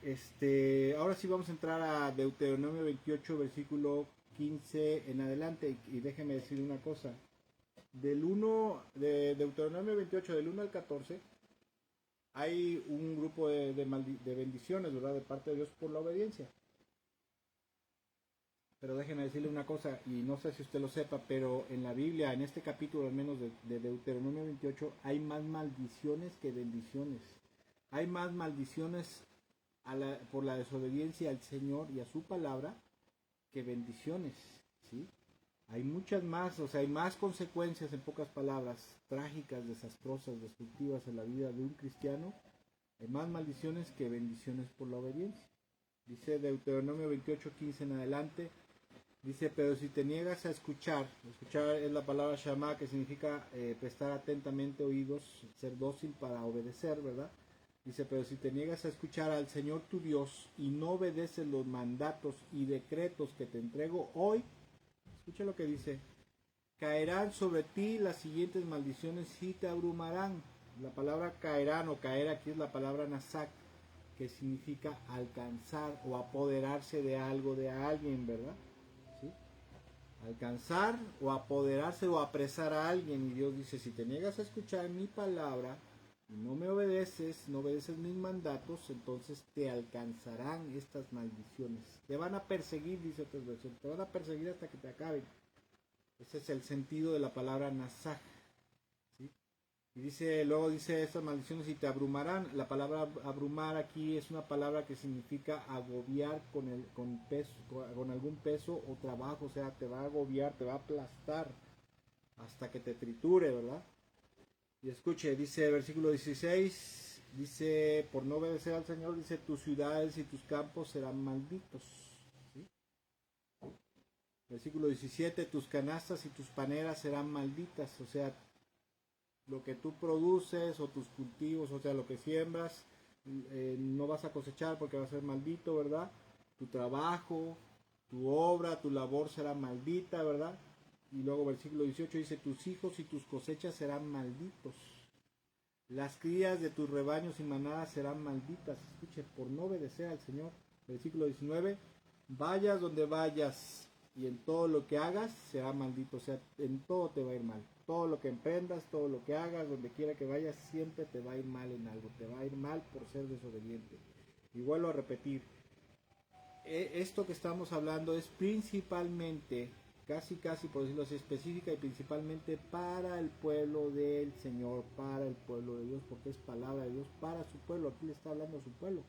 ahora sí vamos a entrar a Deuteronomio 28, versículo 15 en adelante. Y déjeme decir una cosa. De Deuteronomio 28, del 1 al 14, hay un grupo de bendiciones, ¿verdad? De parte de Dios por la obediencia. Pero déjeme decirle una cosa, y no sé si usted lo sepa, pero en la Biblia, en este capítulo al menos de Deuteronomio 28, hay más maldiciones que bendiciones. Hay más maldiciones por la desobediencia al Señor y a su palabra que bendiciones, ¿sí? Hay muchas más, o sea, hay más consecuencias, en pocas palabras, trágicas, desastrosas, destructivas en la vida de un cristiano. Hay más maldiciones que bendiciones por la obediencia. Dice Deuteronomio 28:15 en adelante: Dice, pero si te niegas a escuchar, escuchar es la palabra shama, que significa prestar atentamente oídos, ser dócil para obedecer, ¿verdad? Dice, pero si te niegas a escuchar al Señor tu Dios y no obedeces los mandatos y decretos que te entrego hoy, escucha lo que dice, caerán sobre ti las siguientes maldiciones y te abrumarán. La palabra caerán o caer aquí es la palabra nasak, que significa alcanzar o apoderarse de algo, de alguien, ¿verdad? ¿Sí? Alcanzar o apoderarse o apresar a alguien. Y Dios dice, si te niegas a escuchar mi palabra y no me obedeces, no obedeces mis mandatos, entonces te alcanzarán estas maldiciones. Te van a perseguir, dice otra versión, te van a perseguir hasta que te acaben. Ese es el sentido de la palabra nasaj. ¿Sí? Y dice, luego dice, estas maldiciones y te abrumarán. La palabra abrumar aquí es una palabra que significa agobiar con algún peso o trabajo, o sea, te va a agobiar, te va a aplastar hasta que te triture, ¿verdad? Y escuche, dice versículo 16, dice, por no obedecer al Señor, dice, tus ciudades y tus campos serán malditos. ¿Sí? Versículo 17, tus canastas y tus paneras serán malditas, o sea, lo que tú produces o tus cultivos, o sea, lo que siembras, no vas a cosechar porque va a ser maldito, ¿verdad? Tu trabajo, tu obra, tu labor será maldita, ¿verdad? Y luego versículo 18 dice, tus hijos y tus cosechas serán malditos. Las crías de tus rebaños y manadas serán malditas. Escuche, por no obedecer al Señor. Versículo 19, vayas donde vayas y en todo lo que hagas será maldito. O sea, en todo te va a ir mal. Todo lo que emprendas, todo lo que hagas, donde quiera que vayas, siempre te va a ir mal en algo. Te va a ir mal por ser desobediente. Y vuelvo a repetir, esto que estamos hablando es principalmente, casi por decirlo así, específica y principalmente para el pueblo del Señor, para el pueblo de Dios, porque es palabra de Dios para su pueblo. Aquí le está hablando a su pueblo,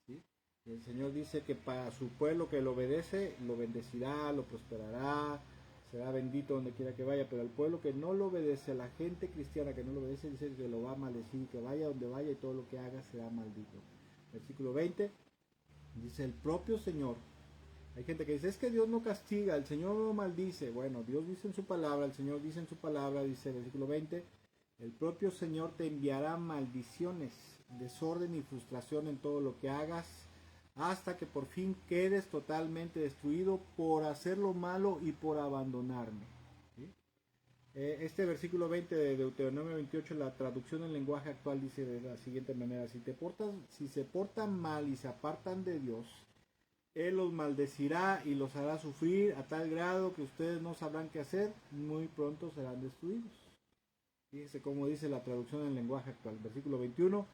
¿sí? El Señor dice que para su pueblo que lo obedece, lo bendecirá, lo prosperará, será bendito donde quiera que vaya, pero al pueblo que no lo obedece, a la gente cristiana que no lo obedece, dice que lo va a maldecir, que vaya donde vaya y todo lo que haga será maldito. Versículo 20, dice el propio Señor. Hay gente que dice, es que Dios no castiga, el Señor no maldice. Bueno, Dios dice en su palabra, el Señor dice en su palabra, dice el versículo 20, el propio Señor te enviará maldiciones, desorden y frustración en todo lo que hagas, hasta que por fin quedes totalmente destruido por hacer lo malo y por abandonarme. ¿Sí? Este versículo 20 de Deuteronomio 28, la traducción en lenguaje actual dice de la siguiente manera, si se portan mal y se apartan de Dios, Él los maldecirá y los hará sufrir a tal grado que ustedes no sabrán qué hacer, muy pronto serán destruidos. Fíjese cómo dice la traducción en lenguaje actual. Versículo 21,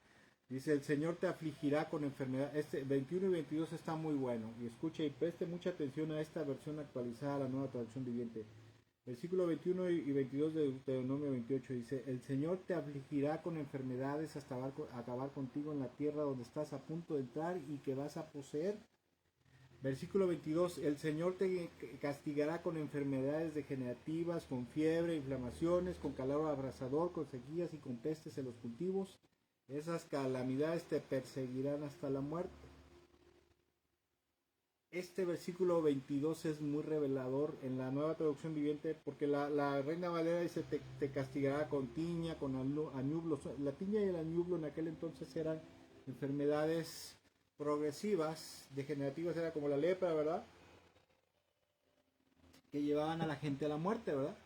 dice, el Señor te afligirá con enfermedad. Este 21 y 22 está muy bueno. Y escuche y preste mucha atención a esta versión actualizada, la nueva traducción viviente. Versículo 21 y 22 de Deuteronomio 28 dice, el Señor te afligirá con enfermedades hasta acabar contigo en la tierra donde estás a punto de entrar y que vas a poseer. Versículo 22, el Señor te castigará con enfermedades degenerativas, con fiebre, inflamaciones, con calor abrasador, con sequías y con pestes en los cultivos. Esas calamidades te perseguirán hasta la muerte. Este versículo 22 es muy revelador en la nueva traducción viviente, porque la Reina Valera dice te castigará con tiña, con añublo. La tiña y el añublo en aquel entonces eran enfermedades progresivas, degenerativas, era como la lepra, ¿verdad? Que llevaban a la gente a la muerte, ¿verdad?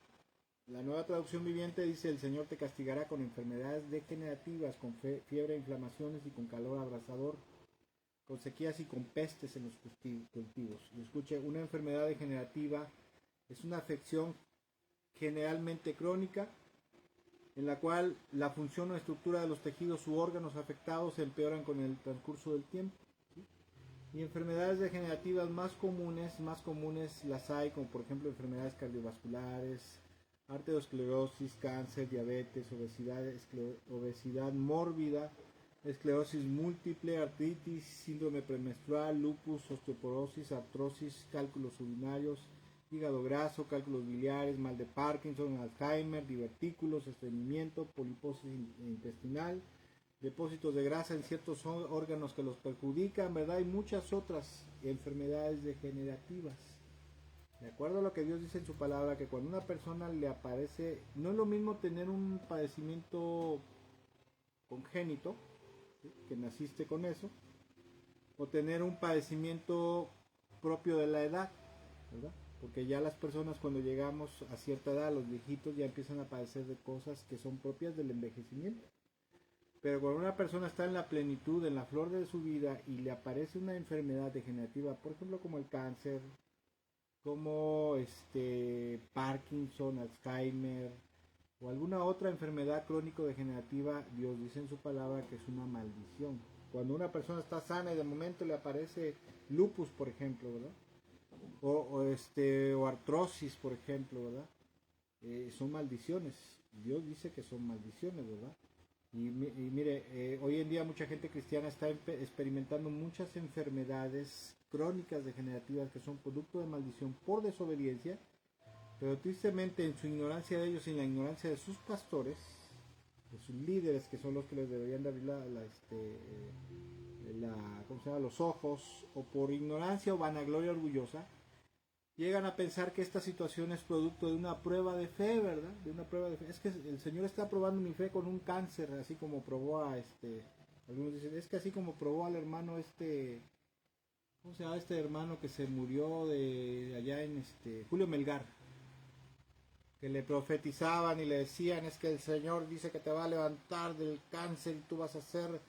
La nueva traducción viviente dice, el Señor te castigará con enfermedades degenerativas, con fiebre, inflamaciones y con calor abrasador, con sequías y con pestes en los cultivos. Y escuche, una enfermedad degenerativa es una afección generalmente crónica en la cual la función o estructura de los tejidos u órganos afectados se empeoran con el transcurso del tiempo. ¿Sí? Y enfermedades degenerativas más comunes las hay, como por ejemplo enfermedades cardiovasculares, arteriosclerosis, cáncer, diabetes, obesidad mórbida, esclerosis múltiple, artritis, síndrome premenstrual, lupus, osteoporosis, artrosis, cálculos urinarios, hígado graso, cálculos biliares, mal de Parkinson, Alzheimer, divertículos, estreñimiento, poliposis intestinal, depósitos de grasa en ciertos órganos que los perjudican, ¿verdad? Y muchas otras enfermedades degenerativas. De acuerdo a lo que Dios dice en su palabra, que cuando una persona le aparece, no es lo mismo tener un padecimiento congénito, ¿sí?, que naciste con eso, o tener un padecimiento propio de la edad, ¿verdad? Porque ya las personas cuando llegamos a cierta edad, los viejitos ya empiezan a padecer de cosas que son propias del envejecimiento. Pero cuando una persona está en la plenitud, en la flor de su vida, y le aparece una enfermedad degenerativa, por ejemplo como el cáncer, como Parkinson, Alzheimer o alguna otra enfermedad crónico-degenerativa, Dios dice en su palabra que es una maldición. Cuando una persona está sana y de momento le aparece lupus, por ejemplo, ¿verdad? O artrosis, por ejemplo, ¿verdad? Son maldiciones. Dios dice que son maldiciones, ¿verdad? Y mire, hoy en día mucha gente cristiana está experimentando muchas enfermedades crónicas degenerativas que son producto de maldición por desobediencia, pero tristemente en su ignorancia de ellos y en la ignorancia de sus pastores, de sus líderes, que son los que les deberían de abrir ¿cómo se llama?, los ojos, o por ignorancia o vanagloria orgullosa, llegan a pensar que esta situación es producto de una prueba de fe, ¿verdad? De una prueba de fe. Es que el Señor está probando mi fe con un cáncer, así como probó a algunos dicen, es que así como probó al hermano ¿cómo se llama este hermano que se murió de allá en Julio Melgar? Que le profetizaban y le decían, es que el Señor dice que te va a levantar del cáncer y tú vas a ser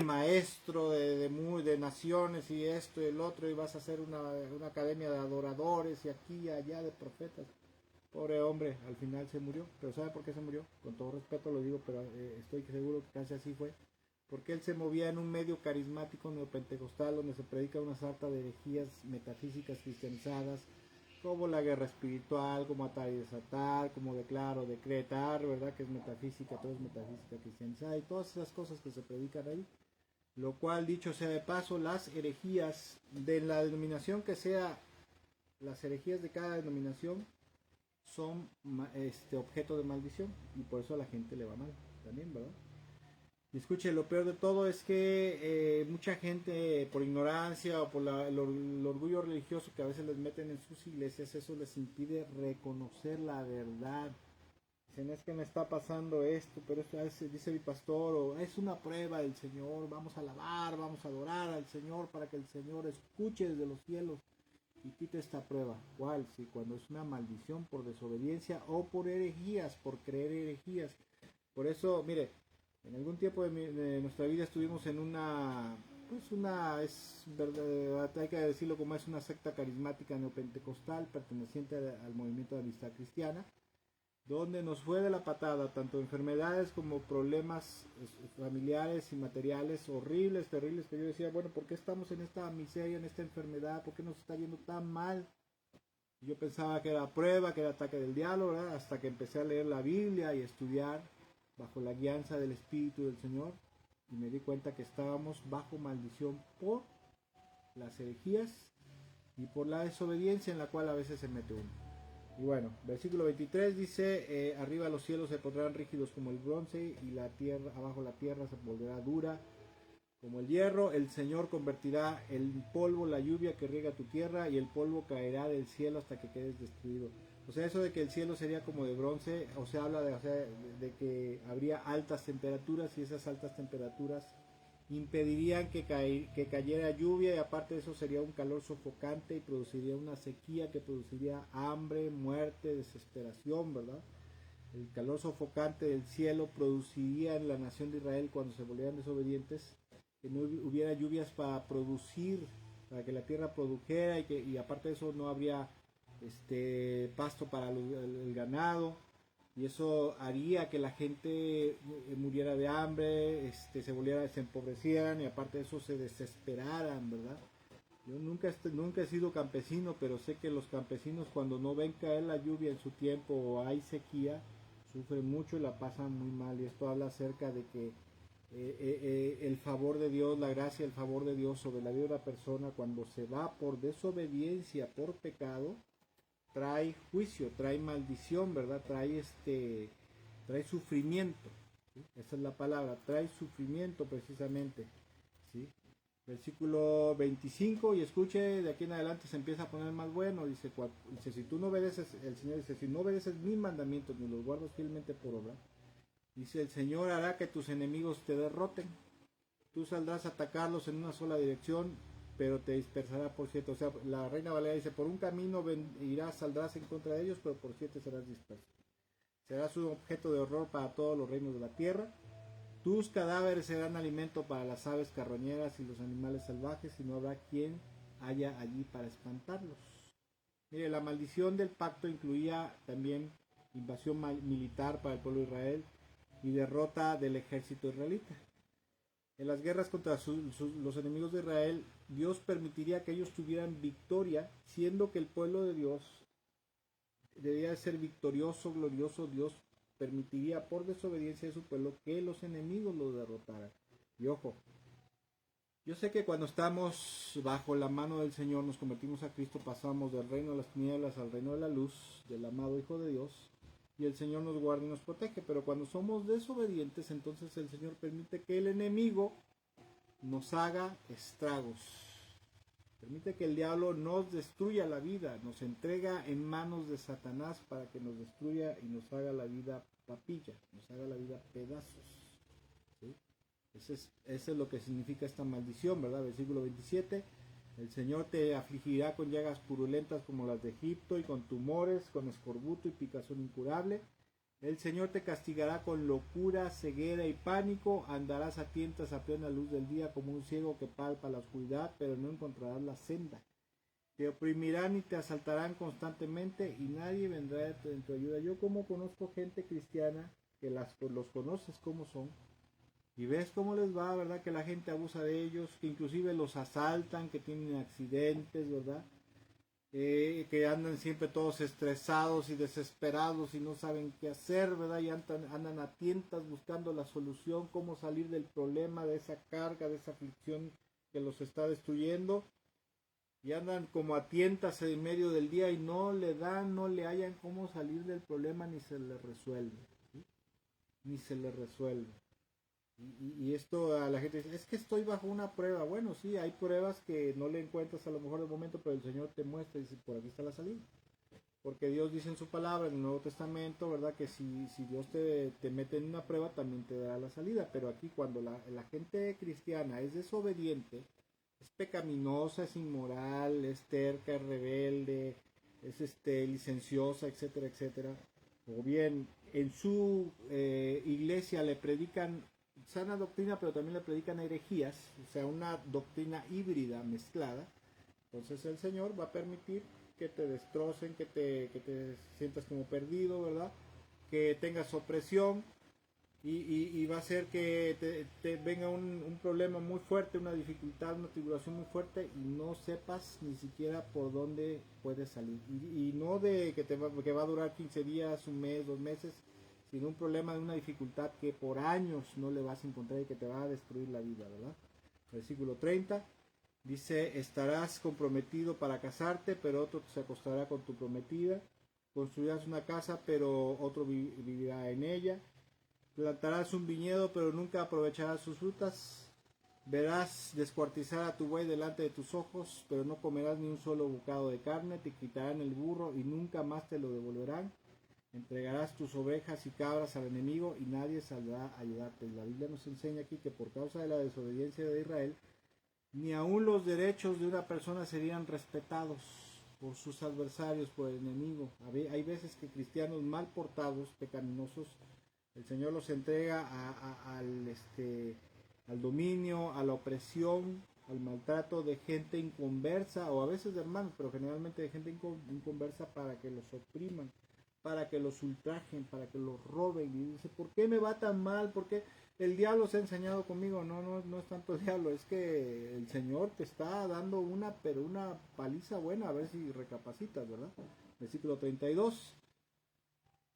maestro de naciones y esto y el otro, y vas a hacer una academia de adoradores y aquí y allá de profetas. Pobre hombre, al final se murió. Pero ¿sabe por qué se murió? Con todo respeto lo digo, pero estoy seguro que casi así fue. Porque él se movía en un medio carismático neopentecostal donde se predica una sarta de herejías metafísicas cristianizadas, como la guerra espiritual, como atar y desatar, como declaro, decretar, ¿verdad? Que es metafísica, todo es metafísica cristianizada y todas esas cosas que se predican ahí. Lo cual, dicho sea de paso, las herejías de la denominación que sea, las herejías de cada denominación son objeto de maldición y por eso a la gente le va mal también, ¿verdad? Y escuche, lo peor de todo es que mucha gente por ignorancia o por el orgullo religioso que a veces les meten en sus iglesias, eso les impide reconocer la verdad. Dicen, es que me está pasando esto, pero esto dice mi pastor, o es una prueba del Señor, vamos a alabar, vamos a adorar al Señor para que el Señor escuche desde los cielos y quite esta prueba. ¿Cuál? Si cuando es una maldición por desobediencia o por herejías, por creer herejías. Por eso, mire, en algún tiempo de nuestra vida estuvimos en es verdad, hay que decirlo como es, una secta carismática neopentecostal perteneciente al movimiento de amistad cristiana, donde nos fue de la patada, tanto enfermedades como problemas familiares y materiales horribles, terribles, que yo decía, bueno, ¿por qué estamos en esta miseria, en esta enfermedad? ¿Por qué nos está yendo tan mal? Yo pensaba que era prueba, que era ataque del diablo, ¿verdad? Hasta que empecé a leer la Biblia y estudiar bajo la guianza del Espíritu del Señor, y me di cuenta que estábamos bajo maldición por las herejías y por la desobediencia en la cual a veces se mete uno. Y bueno, versículo 23 dice, arriba los cielos se pondrán rígidos como el bronce y la tierra, abajo la tierra se volverá dura como el hierro. El Señor convertirá el polvo, la lluvia que riega tu tierra, y el polvo caerá del cielo hasta que quedes destruido. O sea, eso de que el cielo sería como de bronce, o sea, habla de que habría altas temperaturas, y esas altas temperaturas impedirían que cayera lluvia, y aparte de eso sería un calor sofocante y produciría una sequía que produciría hambre, muerte, desesperación, ¿verdad? El calor sofocante del cielo produciría en la nación de Israel, cuando se volvieran desobedientes, que no hubiera lluvias para producir, para que la tierra produjera, y aparte de eso no habría pasto para el ganado, y eso haría que la gente muriera de hambre, se empobrecieran, y aparte de eso se desesperaran, ¿verdad? Yo nunca he sido campesino, pero sé que los campesinos, cuando no ven caer la lluvia en su tiempo o hay sequía, sufren mucho y la pasan muy mal. Y esto habla acerca de que el favor de Dios, la gracia, el favor de Dios sobre la vida de una persona, cuando se va por desobediencia, por pecado, trae juicio, trae maldición, ¿verdad? Trae sufrimiento, ¿sí? Esa es la palabra, trae sufrimiento precisamente, ¿sí? Versículo 25, y escuche, de aquí en adelante se empieza a poner más bueno, dice, si tú no obedeces, el Señor dice, si no obedeces mis mandamientos ni los guardas fielmente por obra, dice, el Señor hará que tus enemigos te derroten, tú saldrás a atacarlos en una sola dirección, pero te dispersará por siete. O sea, la Reina Valera dice, por un camino irás, saldrás en contra de ellos, pero por siete serás disperso. Serás un objeto de horror para todos los reinos de la tierra. Tus cadáveres serán alimento para las aves carroñeras y los animales salvajes, y no habrá quien haya allí para espantarlos. Mire, la maldición del pacto incluía también invasión militar para el pueblo de Israel y derrota del ejército israelita. En las guerras contra los enemigos de Israel, Dios permitiría que ellos tuvieran victoria, siendo que el pueblo de Dios debía ser victorioso, glorioso. Dios permitiría por desobediencia de su pueblo que los enemigos lo derrotaran. Y ojo, yo sé que cuando estamos bajo la mano del Señor, nos convertimos a Cristo, pasamos del reino de las tinieblas al reino de la luz, del amado Hijo de Dios, y el Señor nos guarda y nos protege. Pero cuando somos desobedientes, entonces el Señor permite que el enemigo nos haga estragos. Permite que el diablo nos destruya la vida, nos entrega en manos de Satanás para que nos destruya y nos haga la vida papilla, nos haga la vida pedazos. ¿Sí? Eso es lo que significa esta maldición, ¿verdad? Versículo 27. El Señor te afligirá con llagas purulentas como las de Egipto, y con tumores, con escorbuto y picazón incurable. El Señor te castigará con locura, ceguera y pánico. Andarás a tientas a plena luz del día como un ciego que palpa la oscuridad, pero no encontrarás la senda. Te oprimirán y te asaltarán constantemente, y nadie vendrá en tu ayuda. Yo como conozco gente cristiana que los conoces como son, y ves cómo les va, ¿verdad? Que la gente abusa de ellos, que inclusive los asaltan, que tienen accidentes, ¿verdad? Que andan siempre todos estresados y desesperados y no saben qué hacer, ¿verdad? Y andan a tientas buscando la solución, cómo salir del problema, de esa carga, de esa aflicción que los está destruyendo. Y andan como a tientas en medio del día y no le hallan cómo salir del problema, ni se les resuelve, ¿sí? Ni se les resuelve. Y esto a la gente dice, es que estoy bajo una prueba. Bueno, sí, hay pruebas que no le encuentras a lo mejor de momento, pero el Señor te muestra y dice, por aquí está la salida. Porque Dios dice en su palabra, en el Nuevo Testamento, ¿verdad? Que si Dios te mete en una prueba, también te dará la salida. Pero aquí cuando la gente cristiana es desobediente, es pecaminosa, es inmoral, es terca, es rebelde, es licenciosa, etcétera, etcétera. O bien en su iglesia le predican sana doctrina, pero también le predican herejías, o sea, una doctrina híbrida, mezclada. Entonces el Señor va a permitir que te destrocen, que te sientas como perdido, ¿verdad? Que tengas opresión, y va a ser que te venga un problema muy fuerte, una dificultad, una tribulación muy fuerte, y no sepas ni siquiera por dónde puedes salir. Y no de que va a durar 15 días, un mes, 2 meses, sino un problema de una dificultad que por años no le vas a encontrar y que te va a destruir la vida, ¿verdad? Versículo 30 dice, estarás comprometido para casarte, pero otro se acostará con tu prometida. Construirás una casa, pero otro vivirá en ella. Plantarás un viñedo, pero nunca aprovecharás sus frutas. Verás descuartizar a tu buey delante de tus ojos, pero no comerás ni un solo bocado de carne. Te quitarán el burro y nunca más te lo devolverán. Entregarás tus ovejas y cabras al enemigo, y nadie saldrá a ayudarte. Y la Biblia nos enseña aquí que por causa de la desobediencia de Israel, ni aun los derechos de una persona serían respetados por sus adversarios, por el enemigo. Hay veces que cristianos mal portados, pecaminosos, el Señor los entrega al dominio, a la opresión, al maltrato de gente inconversa, o a veces de hermanos, pero generalmente de gente inconversa, para que los opriman, para que los ultrajen, para que los roben. Y dice, ¿por qué me va tan mal? ¿Por qué el diablo se ha enseñado conmigo? No es tanto el diablo, es que el Señor te está dando una paliza buena, a ver si recapacitas, ¿verdad? Versículo 32.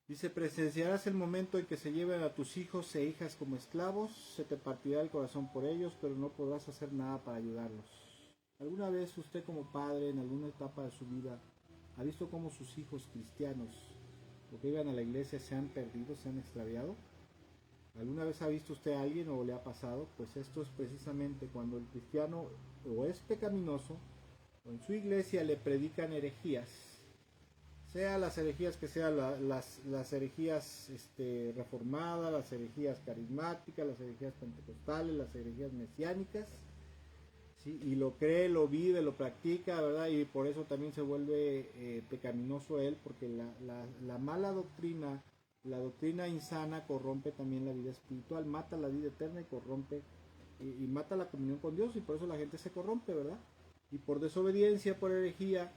Dice, presenciarás el momento en que se lleven a tus hijos e hijas como esclavos, se te partirá el corazón por ellos, pero no podrás hacer nada para ayudarlos. ¿Alguna vez usted como padre, en alguna etapa de su vida, ha visto cómo sus hijos cristianos, o que iban a la iglesia, se han perdido, se han extraviado? ¿Alguna vez ha visto usted a alguien o le ha pasado? Pues esto es precisamente cuando el cristiano o es pecaminoso o en su iglesia le predican herejías, sea las herejías que sean las herejías reformadas, las herejías carismáticas, las herejías pentecostales, las herejías mesiánicas, ¿sí? Y lo cree, lo vive, lo practica, ¿verdad? Y por eso también se vuelve pecaminoso él, porque la mala doctrina, la doctrina insana corrompe también la vida espiritual, mata la vida eterna y corrompe y mata la comunión con Dios, y por eso la gente se corrompe, ¿verdad? Y por desobediencia, por herejía,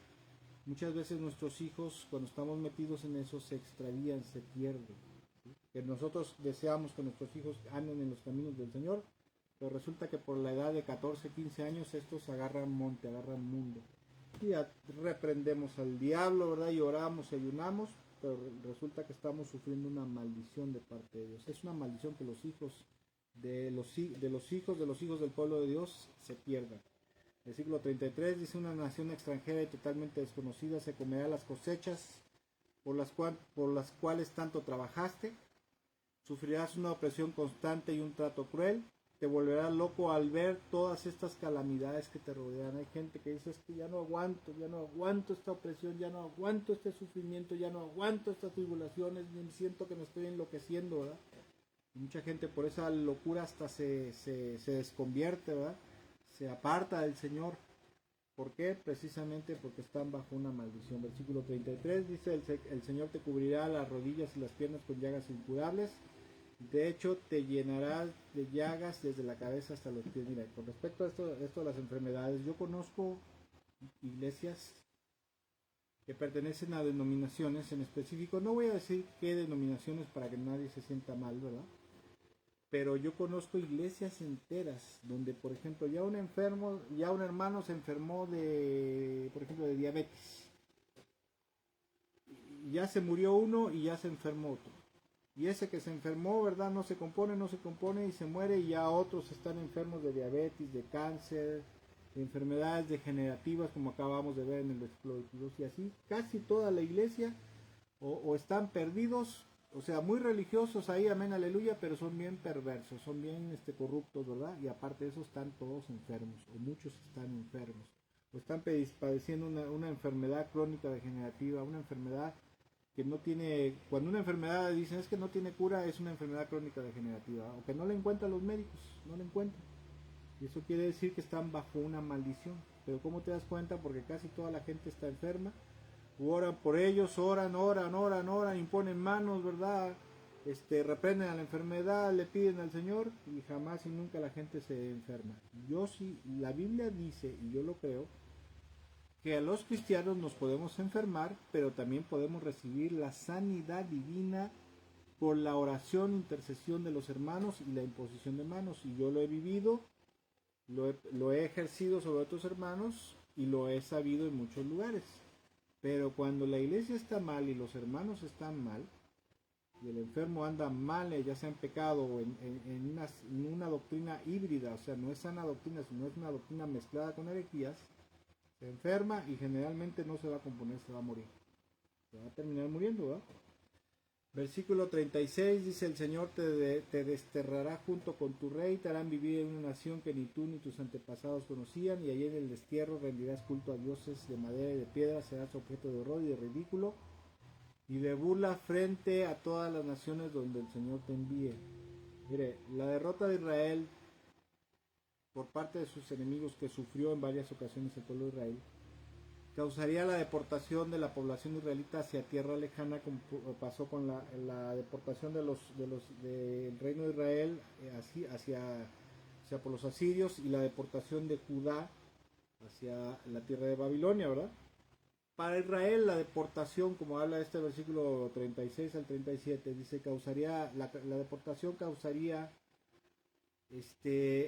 muchas veces nuestros hijos, cuando estamos metidos en eso, se extravían, se pierden. ¿Sí? Que nosotros deseamos que nuestros hijos anden en los caminos del Señor, pero resulta que por la edad de 14, 15 años estos agarran monte, agarran mundo. Y reprendemos al diablo, ¿verdad? Y oramos, ayunamos, pero resulta que estamos sufriendo una maldición de parte de Dios. Es una maldición que los hijos de los hijos del pueblo de Dios se pierdan. Versículo 33 dice: una nación extranjera y totalmente desconocida se comerá las cosechas por las cuales tanto trabajaste. Sufrirás una opresión constante y un trato cruel. Te volverás loco al ver todas estas calamidades que te rodean. Hay gente que dice: es que ya no aguanto esta opresión, ya no aguanto este sufrimiento, ya no aguanto estas tribulaciones, ni siento que me estoy enloqueciendo, ¿verdad? Y mucha gente por esa locura hasta se desconvierte, ¿verdad? Se aparta del Señor. ¿Por qué? Precisamente porque están bajo una maldición. Versículo 33 dice: el Señor te cubrirá las rodillas y las piernas con llagas incurables. De hecho, te llenarás de llagas desde la cabeza hasta los pies. Mira, con respecto a esto de las enfermedades, yo conozco iglesias que pertenecen a denominaciones en específico. No voy a decir qué denominaciones para que nadie se sienta mal, ¿verdad? Pero yo conozco iglesias enteras donde, por ejemplo, ya un hermano se enfermó por ejemplo, de diabetes. Y ya se murió uno y ya se enfermó otro. Y ese que se enfermó, ¿verdad? No se compone y se muere, y ya otros están enfermos de diabetes, de cáncer, de enfermedades degenerativas, como acabamos de ver en el versículo 22, y así casi toda la iglesia o están perdidos, o sea, muy religiosos ahí, amén, aleluya, pero son bien perversos, son bien corruptos, ¿verdad? Y aparte de eso están todos enfermos, o muchos están enfermos, o están padeciendo una enfermedad crónica degenerativa, una enfermedad que no tiene, cuando una enfermedad dicen es que no tiene cura, es una enfermedad crónica degenerativa, o que no la encuentran los médicos, no la encuentran. Y eso quiere decir que están bajo una maldición. Pero ¿cómo te das cuenta? Porque casi toda la gente está enferma, oran por ellos, oran, imponen manos, ¿verdad? Reprenden a la enfermedad, le piden al Señor, y jamás y nunca la gente se enferma. Yo sí, la Biblia dice, y yo lo creo, que a los cristianos nos podemos enfermar, pero también podemos recibir la sanidad divina por la oración, intercesión de los hermanos y la imposición de manos. Y yo lo he vivido, lo he ejercido sobre otros hermanos y lo he sabido en muchos lugares. Pero cuando la iglesia está mal y los hermanos están mal, y el enfermo anda mal, ya sea en pecado o en una doctrina híbrida, o sea, no es sana doctrina, sino es una doctrina mezclada con herejías, se enferma y generalmente no se va a componer, se va a morir. Se va a terminar muriendo, ¿verdad? Versículo 36 dice: el Señor te desterrará junto con tu rey, te harán vivir en una nación que ni tú ni tus antepasados conocían, y allí en el destierro rendirás culto a dioses de madera y de piedra, serás objeto de horror y de ridículo y de burla frente a todas las naciones donde el Señor te envíe. Mire, la derrota de Israel por parte de sus enemigos, que sufrió en varias ocasiones el pueblo de Israel, causaría la deportación de la población israelita hacia tierra lejana, como pasó con la deportación del reino de Israel hacia por los asirios, y la deportación de Judá hacia la tierra de Babilonia, ¿verdad? Para Israel la deportación, como habla este versículo 36 al 37, dice, la deportación causaría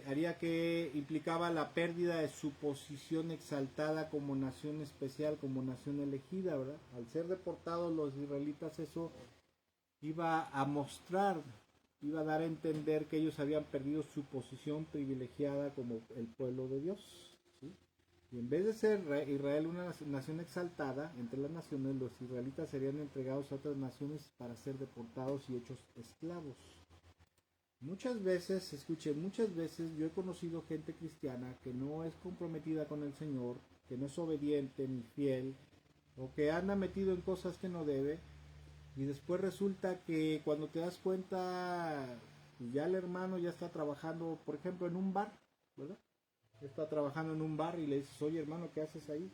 haría que implicaba la pérdida de su posición exaltada como nación especial, como nación elegida, ¿verdad? Al ser deportados los israelitas, eso iba a mostrar, iba a dar a entender que ellos habían perdido su posición privilegiada como el pueblo de Dios, ¿sí? Y en vez de ser Israel una nación exaltada entre las naciones, los israelitas serían entregados a otras naciones para ser deportados y hechos esclavos. Muchas veces, escuchen, muchas veces yo he conocido gente cristiana que no es comprometida con el Señor, que no es obediente ni fiel, o que anda metido en cosas que no debe, y después resulta que cuando te das cuenta, pues ya el hermano ya está trabajando, por ejemplo, en un bar, ¿verdad? Está trabajando en un bar y le dices, oye hermano, ¿qué haces ahí?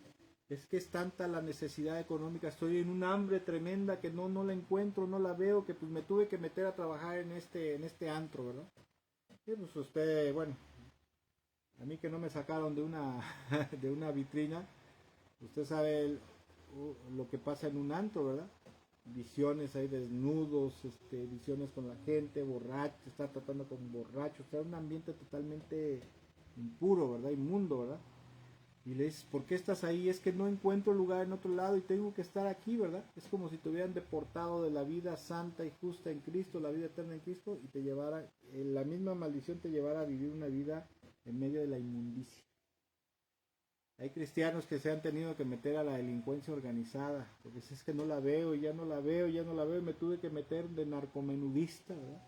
Es que es tanta la necesidad económica, estoy en un hambre tremenda que no la encuentro, no la veo, que pues me tuve que meter a trabajar en este antro, ¿verdad? Y pues usted, bueno, a mí que no me sacaron de una, de una vitrina, usted sabe lo que pasa en un antro, ¿verdad? Visiones ahí desnudos, visiones con la gente, borracho, está tratando con borrachos, está en un ambiente totalmente impuro, ¿verdad? Inmundo, ¿verdad? Y le dices, ¿por qué estás ahí? Es que no encuentro lugar en otro lado y tengo que estar aquí, ¿verdad? Es como si te hubieran deportado de la vida santa y justa en Cristo, la vida eterna en Cristo, y te llevara, la misma maldición te llevara a vivir una vida en medio de la inmundicia. Hay cristianos que se han tenido que meter a la delincuencia organizada, porque si es que no la veo, y ya no la veo, ya no la veo, y me tuve que meter de narcomenudista, ¿verdad?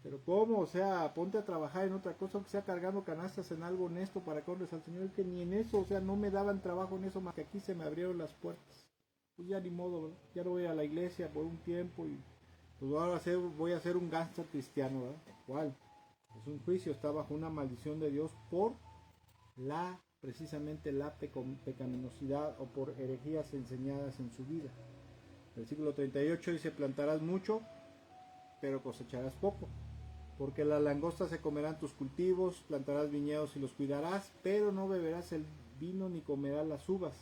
Pero ¿cómo? O sea, ponte a trabajar en otra cosa, aunque sea cargando canastas en algo honesto para que honres al Señor, que ni en eso, o sea, no me daban trabajo en eso, más que aquí se me abrieron las puertas. Pues ya ni modo, ¿verdad? Ya no voy a la iglesia por un tiempo y pues ahora voy a ser un gángster cristiano, ¿verdad? ¿Cuál? Es un juicio, está bajo una maldición de Dios por precisamente la pecaminosidad o por herejías enseñadas en su vida. Versículo 38 dice, plantarás mucho, pero cosecharás poco. Porque las langostas se comerán tus cultivos, plantarás viñedos y los cuidarás, pero no beberás el vino ni comerás las uvas,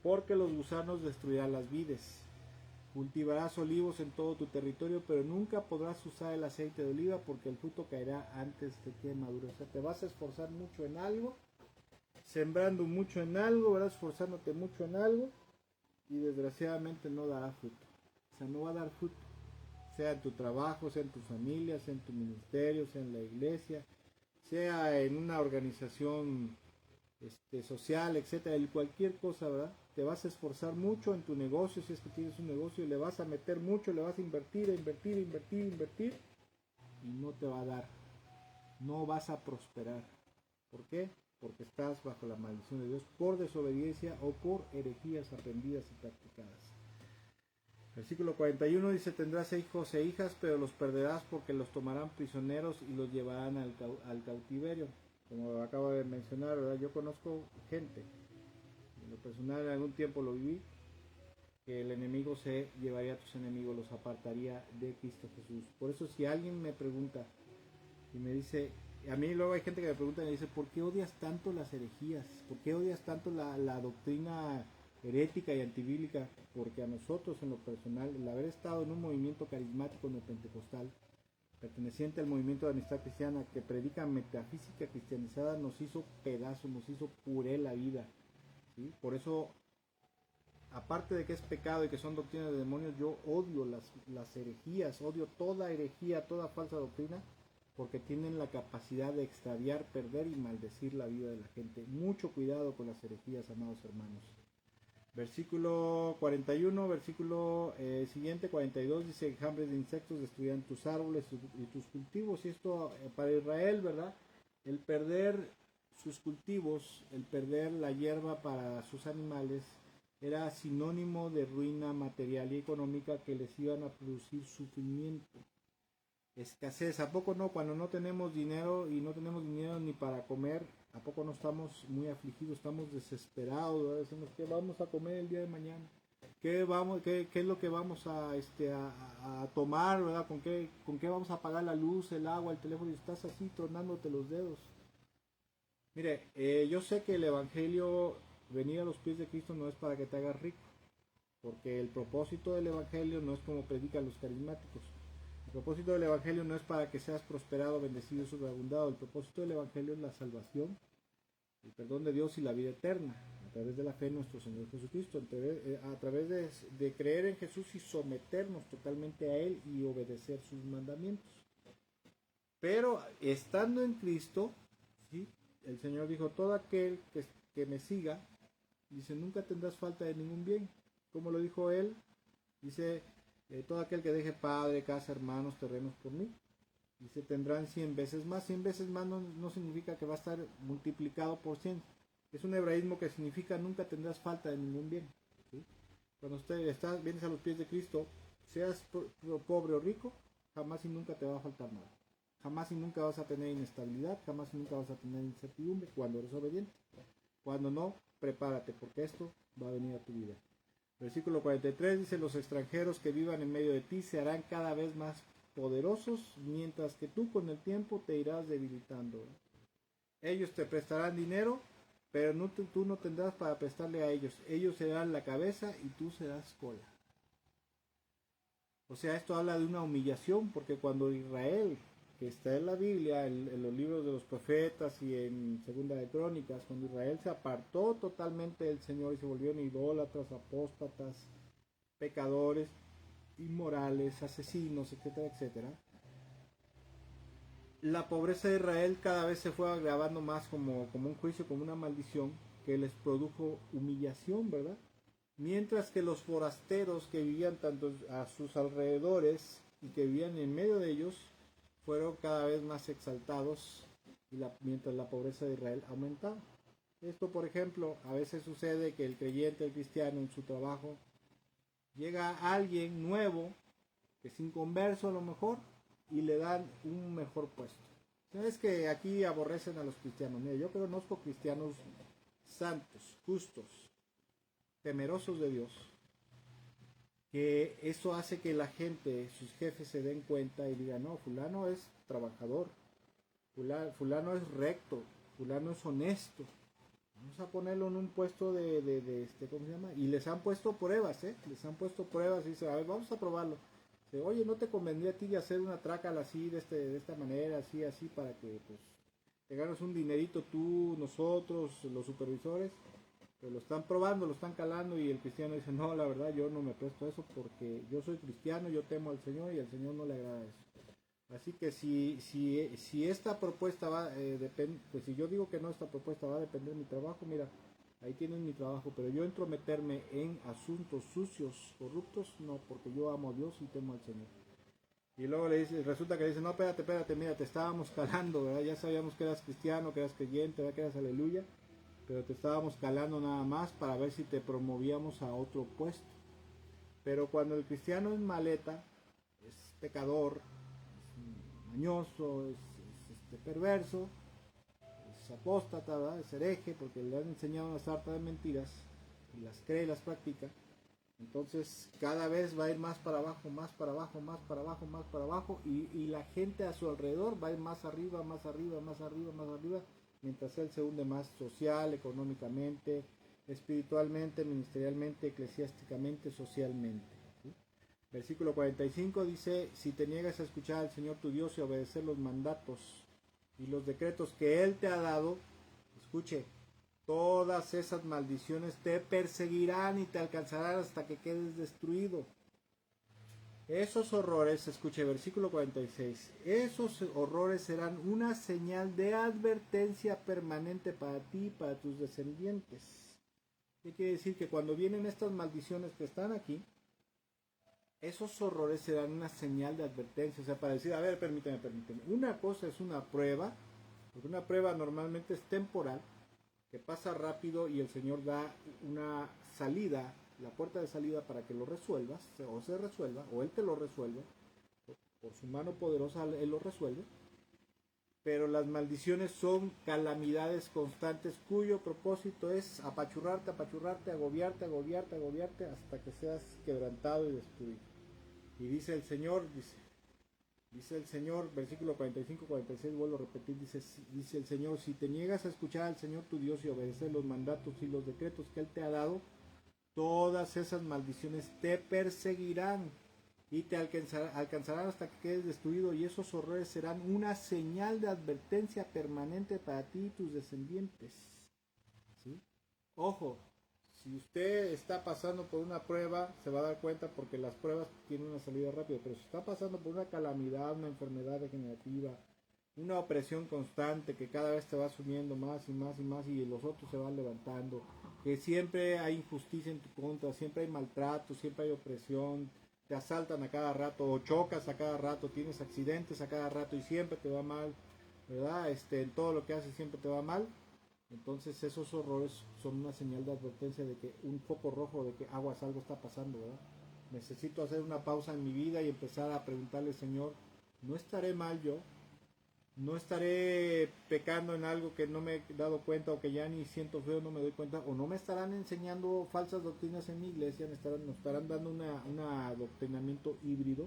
porque los gusanos destruirán las vides. Cultivarás olivos en todo tu territorio, pero nunca podrás usar el aceite de oliva porque el fruto caerá antes de que madure. O sea, te vas a esforzar mucho en algo, sembrando mucho en algo, ¿verdad? Esforzándote mucho en algo y desgraciadamente no dará fruto. O sea, no va a dar fruto. Sea en tu trabajo, sea en tu familia, sea en tu ministerio, sea en la iglesia, sea en una organización social, etcétera, cualquier cosa, ¿verdad? Te vas a esforzar mucho en tu negocio, si es que tienes un negocio, y le vas a meter mucho, le vas a invertir, invertir, invertir, invertir, y no te va a dar. No vas a prosperar. ¿Por qué? Porque estás bajo la maldición de Dios por desobediencia o por herejías aprendidas y practicadas. Versículo 41 dice, tendrás hijos e hijas, pero los perderás porque los tomarán prisioneros y los llevarán al cautiverio. Como acabo de mencionar, ¿verdad? Yo conozco gente, en lo personal en algún tiempo lo viví, que el enemigo se llevaría a tus enemigos, los apartaría de Cristo Jesús. Por eso si alguien me pregunta y me dice, a mí luego hay gente que me pregunta y me dice, ¿por qué odias tanto las herejías? ¿Por qué odias tanto la doctrina herética y antibíblica? Porque a nosotros en lo personal, el haber estado en un movimiento carismático neopentecostal, perteneciente al movimiento de amistad cristiana que predica metafísica cristianizada, nos hizo pedazos, nos hizo puré la vida, ¿sí? Por eso, aparte de que es pecado y que son doctrinas de demonios, yo odio las herejías, odio toda herejía, toda falsa doctrina, porque tienen la capacidad de extraviar, perder y maldecir la vida de la gente. Mucho cuidado con las herejías, amados hermanos. Versículo 41, versículo siguiente, 42, dice, enjambres de insectos destruirán tus árboles y tus cultivos. Y esto para Israel, ¿verdad? El perder sus cultivos, el perder la hierba para sus animales, era sinónimo de ruina material y económica que les iban a producir sufrimiento. Escasez, ¿a poco no? Cuando no tenemos dinero y no tenemos dinero ni para comer, ¿a poco no estamos muy afligidos? Estamos desesperados, ¿verdad? Decimos, ¿qué vamos a comer el día de mañana? ¿Qué es lo que vamos a tomar, ¿verdad? ¿Con qué vamos a pagar la luz, el agua, el teléfono? Y estás así tronándote los dedos. Mire, yo sé que el Evangelio, venir a los pies de Cristo, no es para que te hagas rico, porque el propósito del Evangelio no es como predican los carismáticos. El propósito del Evangelio no es para que seas prosperado, bendecido y sobreabundado. El propósito del Evangelio es la salvación, el perdón de Dios y la vida eterna, a través de la fe en nuestro Señor Jesucristo, a través de creer en Jesús y someternos totalmente a Él y obedecer sus mandamientos. Pero estando en Cristo, ¿sí? El Señor dijo, todo aquel que me siga, dice, nunca tendrás falta de ningún bien. Como lo dijo Él, dice, todo aquel que deje padre, casa, hermanos, terrenos por mí. Dice, tendrán 100 veces más. 100 veces más no significa que va a estar multiplicado por 100. Es un hebraísmo que significa nunca tendrás falta de ningún bien. ¿Sí? Cuando vienes a los pies de Cristo, seas pobre o rico, jamás y nunca te va a faltar nada. Jamás y nunca vas a tener inestabilidad, jamás y nunca vas a tener incertidumbre cuando eres obediente. Cuando no, prepárate, porque esto va a venir a tu vida. Versículo 43 dice, los extranjeros que vivan en medio de ti se harán cada vez más poderosos, mientras que tú con el tiempo te irás debilitando. Ellos te prestarán dinero, pero tú no tendrás para prestarle a ellos. Ellos serán la cabeza y tú serás cola. O sea, esto habla de una humillación, porque cuando Israel, que está en la Biblia, en los libros de los profetas y en Segunda de Crónicas, cuando Israel se apartó totalmente del Señor y se volvieron idólatras, apóstatas, pecadores, inmorales, asesinos, etcétera, etcétera, la pobreza de Israel cada vez se fue agravando más como un juicio, como una maldición que les produjo humillación, ¿verdad? Mientras que los forasteros que vivían tanto a sus alrededores y que vivían en medio de ellos fueron cada vez más exaltados mientras la pobreza de Israel aumentaba. Esto, por ejemplo, a veces sucede que el creyente, el cristiano, en su trabajo, llega alguien nuevo, que es inconverso a lo mejor, y le dan un mejor puesto. Es que aquí aborrecen a los cristianos. Mira, yo conozco cristianos santos, justos, temerosos de Dios, que eso hace que la gente, sus jefes, se den cuenta y digan, no, fulano es trabajador, fulano es recto, fulano es honesto, vamos a ponerlo en un puesto de ¿cómo se llama? Y les han puesto pruebas, les han puesto pruebas y dicen, a ver, vamos a probarlo. Dice, oye, ¿no te convendría a ti hacer una trácala así, de esta manera, así, para que pues te ganes un dinerito tú, nosotros, los supervisores? Pero lo están probando, lo están calando y el cristiano dice, no, la verdad yo no me presto a eso porque yo soy cristiano, yo temo al Señor y al Señor no le agrada eso. Así que si esta propuesta va, pues si yo digo que no, esta propuesta va a depender de mi trabajo, mira, ahí tienes mi trabajo, pero yo entro a meterme en asuntos sucios, corruptos, no, porque yo amo a Dios y temo al Señor. Y luego resulta que le dice, no, espérate, mira, te estábamos calando, ¿verdad? Ya sabíamos que eras cristiano, que eras creyente, ¿verdad? Que eras aleluya, pero te estábamos calando nada más para ver si te promovíamos a otro puesto. Pero cuando el cristiano es maleta, es pecador, es mañoso, es perverso, es apóstata, ¿verdad? Es hereje, porque le han enseñado una sarta de mentiras y las cree y las practica. Entonces cada vez va a ir más para abajo, más para abajo, más para abajo, más para abajo, y la gente a su alrededor va a ir más arriba, más arriba, más arriba, más arriba, mientras él se hunde más social, económicamente, espiritualmente, ministerialmente, eclesiásticamente, socialmente. ¿Sí? Versículo 45 dice, si te niegas a escuchar al Señor tu Dios y obedecer los mandatos y los decretos que Él te ha dado, escuche, todas esas maldiciones te perseguirán y te alcanzarán hasta que quedes destruido. Esos horrores, escuche versículo 46, esos horrores serán una señal de advertencia permanente para ti y para tus descendientes. ¿Qué quiere decir? Que cuando vienen estas maldiciones que están aquí, esos horrores serán una señal de advertencia. O sea, para decir, a ver, permíteme. Una cosa es una prueba, porque una prueba normalmente es temporal, que pasa rápido y el Señor da una salida, la puerta de salida para que lo resuelvas, o se resuelva, o Él te lo resuelve, por su mano poderosa Él lo resuelve, pero las maldiciones son calamidades constantes cuyo propósito es apachurrarte, agobiarte, hasta que seas quebrantado y destruido. Y dice el Señor, dice el Señor, versículo 45-46, vuelvo a repetir, dice el Señor, si te niegas a escuchar al Señor tu Dios y obedecer los mandatos y los decretos que Él te ha dado, todas esas maldiciones te perseguirán y te alcanzarán hasta que quedes destruido, y esos horrores serán una señal de advertencia permanente para ti y tus descendientes. ¿Sí? Ojo, si usted está pasando por una prueba, se va a dar cuenta porque las pruebas tienen una salida rápida, pero si está pasando por una calamidad, una enfermedad degenerativa, una opresión constante que cada vez te va subiendo más y más y más y los otros se van levantando, que siempre hay injusticia en tu contra, siempre hay maltrato, siempre hay opresión, te asaltan a cada rato, o chocas a cada rato, tienes accidentes a cada rato y siempre te va mal, ¿verdad? En todo lo que haces siempre te va mal. Entonces esos horrores son una señal de advertencia de que un foco rojo, de que aguas, algo está pasando, ¿verdad? Necesito hacer una pausa en mi vida y empezar a preguntarle, Señor, ¿no estaré mal yo? ¿No estaré pecando en algo que no me he dado cuenta, o que ya ni siento feo, no me doy cuenta? ¿O no me estarán enseñando falsas doctrinas en mi iglesia? Nos estarán dando un adoctrinamiento híbrido?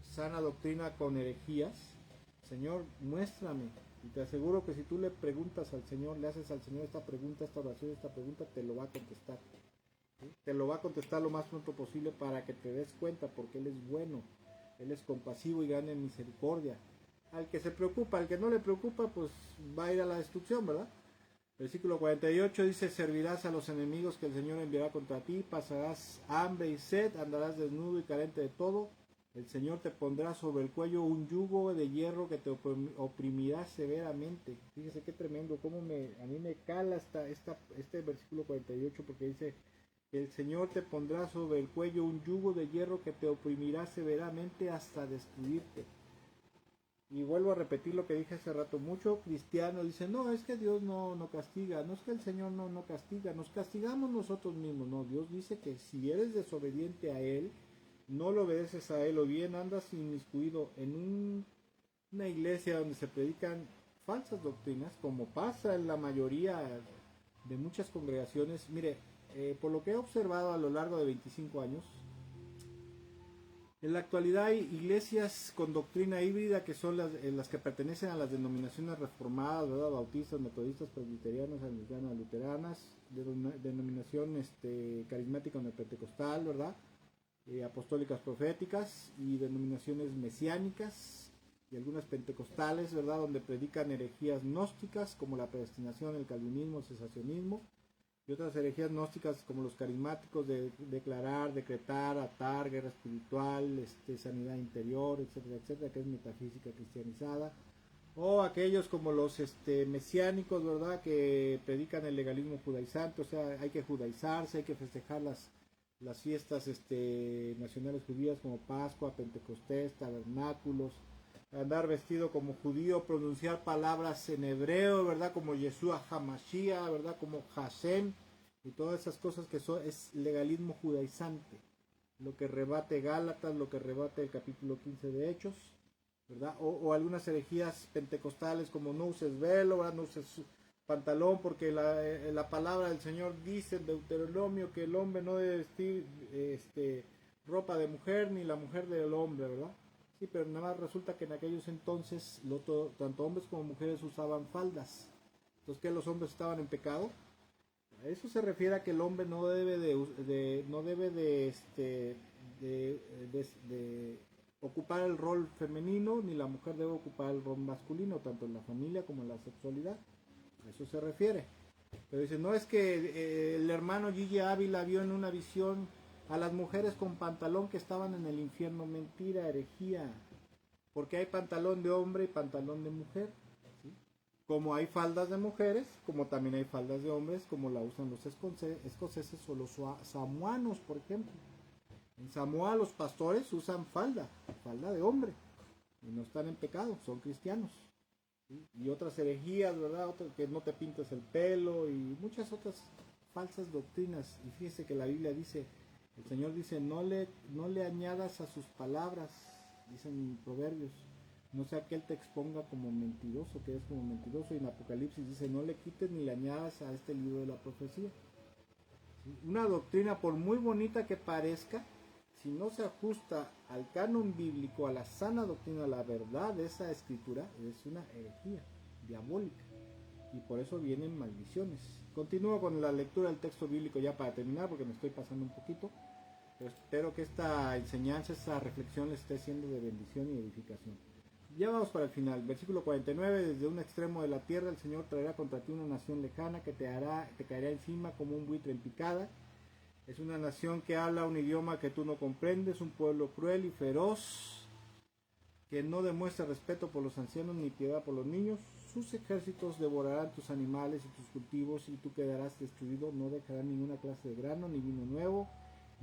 Sana doctrina con herejías. Señor, muéstrame. Y te aseguro que si tú le preguntas al Señor, le haces al Señor esta pregunta, esta oración, esta pregunta, te lo va a contestar. ¿Sí? Te lo va a contestar lo más pronto posible para que te des cuenta, porque Él es bueno, Él es compasivo y grande en misericordia. Al que se preocupa, al que no le preocupa, pues va a ir a la destrucción, ¿verdad? Versículo 48 dice: servirás a los enemigos que el Señor enviará contra ti, pasarás hambre y sed, andarás desnudo y carente de todo. El Señor te pondrá sobre el cuello un yugo de hierro que te oprimirá severamente. Fíjese qué tremendo, cómo a mí me cala este versículo 48, porque dice que el Señor te pondrá sobre el cuello un yugo de hierro que te oprimirá severamente hasta destruirte. Y vuelvo a repetir lo que dije hace rato: muchos cristianos dicen, no, es que Dios no castiga, no es que el Señor no castiga, nos castigamos nosotros mismos. No, Dios dice que si eres desobediente a Él, no lo obedeces a Él, o bien andas inmiscuido en una iglesia donde se predican falsas doctrinas, como pasa en la mayoría de muchas congregaciones. Mire, por lo que he observado a lo largo de 25 años, en la actualidad hay iglesias con doctrina híbrida, que son las que pertenecen a las denominaciones reformadas, ¿verdad? Bautistas, metodistas, presbiterianas, anglicanas, luteranas, denominación carismática neopentecostal, ¿verdad? Apostólicas proféticas, y denominaciones mesiánicas y algunas pentecostales, ¿verdad? Donde predican herejías gnósticas como la predestinación, el calvinismo, el cesacionismo, y otras herejías gnósticas como los carismáticos de declarar, decretar, atar, guerra espiritual, sanidad interior, etcétera, etcétera, que es metafísica cristianizada. O aquellos como los mesiánicos, ¿verdad? Que predican el legalismo judaizante, o sea, hay que judaizarse, hay que festejar las fiestas nacionales judías como Pascua, Pentecostés, tabernáculos, andar vestido como judío, pronunciar palabras en hebreo, ¿verdad? Como Yeshua HaMashiach, ¿verdad? Como Hashem, y todas esas cosas que es legalismo judaizante, lo que rebate Gálatas, lo que rebate el capítulo 15 de Hechos, ¿verdad? O algunas herejías pentecostales como no uses velo, ¿verdad? No uses pantalón, porque la palabra del Señor dice en Deuteronomio que el hombre no debe vestir ropa de mujer, ni la mujer del hombre, ¿verdad? Sí, pero nada más resulta que en aquellos entonces tanto hombres como mujeres usaban faldas. Entonces, ¿qué? ¿Los hombres estaban en pecado? A eso se refiere a que el hombre no debe de ocupar el rol femenino, ni la mujer debe ocupar el rol masculino, tanto en la familia como en la sexualidad. A eso se refiere. Pero dice, no, es que el hermano Gigi Ávila vio en una visión a las mujeres con pantalón que estaban en el infierno. Mentira, herejía. Porque hay pantalón de hombre y pantalón de mujer. ¿Sí? Como hay faldas de mujeres, como también hay faldas de hombres, como la usan los escoceses o los samoanos, por ejemplo. En Samoa los pastores usan falda de hombre, y no están en pecado, son cristianos. ¿Sí? Y otras herejías, ¿verdad? Que no te pintes el pelo, y muchas otras falsas doctrinas. Y fíjese que la Biblia dice, el Señor dice, no le añadas a sus palabras, dicen Proverbios, no sea que Él te exponga como mentiroso, que es como mentiroso. Y en Apocalipsis dice, no le quites ni le añadas a este libro de la profecía. ¿Sí? Una doctrina, por muy bonita que parezca, si no se ajusta al canon bíblico, a la sana doctrina, a la verdad de esa escritura, es una herejía diabólica, y por eso vienen maldiciones. Continúo con la lectura del texto bíblico ya para terminar, porque me estoy pasando un poquito, pero espero que esta enseñanza, esta reflexión les esté siendo de bendición y edificación. Ya vamos para el final. Versículo 49, desde un extremo de la tierra el Señor traerá contra ti una nación lejana que te caerá encima como un buitre en picada. Es una nación que habla un idioma que tú no comprendes, un pueblo cruel y feroz, que no demuestra respeto por los ancianos ni piedad por los niños. Sus ejércitos devorarán tus animales y tus cultivos, y tú quedarás destruido. No dejarán ninguna clase de grano, ni vino nuevo,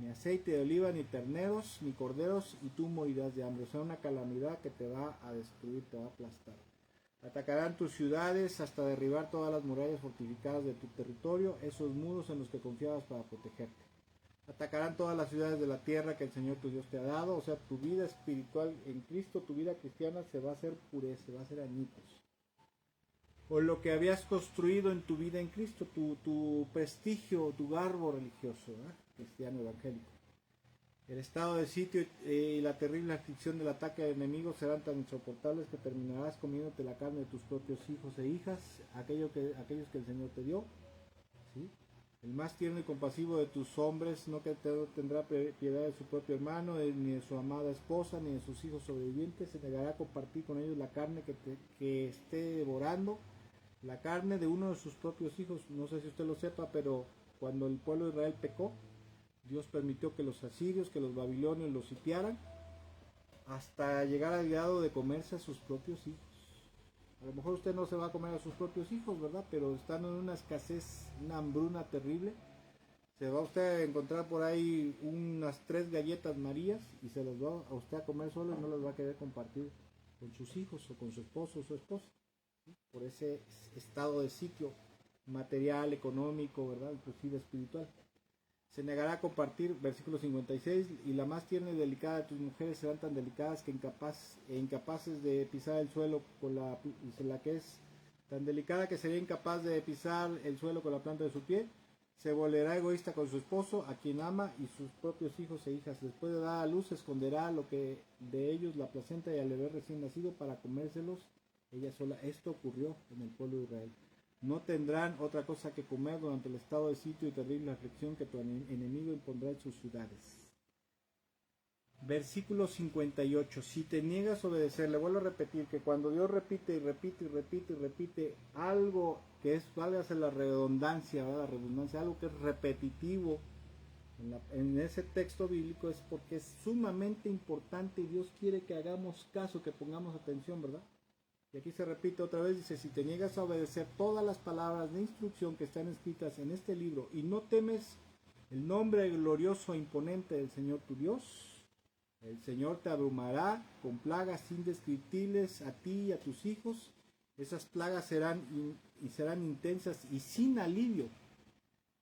ni aceite de oliva, ni terneros, ni corderos, y tú morirás de hambre. O sea, una calamidad que te va a destruir, te va a aplastar. Atacarán tus ciudades hasta derribar todas las murallas fortificadas de tu territorio, esos muros en los que confiabas para protegerte. Atacarán todas las ciudades de la tierra que el Señor tu Dios te ha dado, o sea, tu vida espiritual en Cristo, tu vida cristiana se va a hacer pureza, se va a hacer añicos. O lo que habías construido en tu vida en Cristo, tu prestigio, tu garbo religioso, cristiano evangélico. El estado de sitio y la terrible aflicción del ataque del enemigo serán tan insoportables que terminarás comiéndote la carne de tus propios hijos e hijas, aquellos que el Señor te dio. ¿Sí? El más tierno y compasivo de tus hombres no tendrá piedad de su propio hermano, ni de su amada esposa, ni de sus hijos sobrevivientes. Se negará a compartir con ellos la carne que esté devorando, la carne de uno de sus propios hijos. No sé si usted lo sepa, pero cuando el pueblo de Israel pecó, Dios permitió que los asirios, que los babilonios los sitiaran, hasta llegar al grado de comerse a sus propios hijos. A lo mejor usted no se va a comer a sus propios hijos, ¿verdad? Pero están en una escasez, una hambruna terrible. Se va usted a encontrar por ahí unas 3 galletas Marías y se las va a usted a comer solo y no las va a querer compartir con sus hijos o con su esposo o su esposa. ¿Sí? Por ese estado de sitio material, económico, ¿verdad? Inclusive espiritual. Se negará a compartir, versículo 56, y la más tierna y delicada de tus mujeres serán tan delicadas que incapaces de pisar el suelo con la que es tan delicada que sería incapaz de pisar el suelo con la planta de su pie. Se volverá egoísta con su esposo, a quien ama, y sus propios hijos e hijas. Después de dar a luz, esconderá lo que de ellos la placenta y al bebé recién nacido para comérselos ella sola. Esto ocurrió en el pueblo de Israel. No tendrán otra cosa que comer durante el estado de sitio y terrible aflicción que tu enemigo impondrá en sus ciudades. Versículo 58. Si te niegas a obedecer, le vuelvo a repetir que cuando Dios repite y repite y repite y repite algo que es, válgase la redundancia, ¿verdad? La redundancia, algo que es repetitivo en ese texto bíblico, es porque es sumamente importante y Dios quiere que hagamos caso, que pongamos atención, ¿verdad? Y aquí se repite otra vez, dice, si te niegas a obedecer todas las palabras de instrucción que están escritas en este libro y no temes el nombre glorioso e imponente del Señor tu Dios, el Señor te abrumará con plagas indescriptibles a ti y a tus hijos. Esas plagas serán intensas y sin alivio.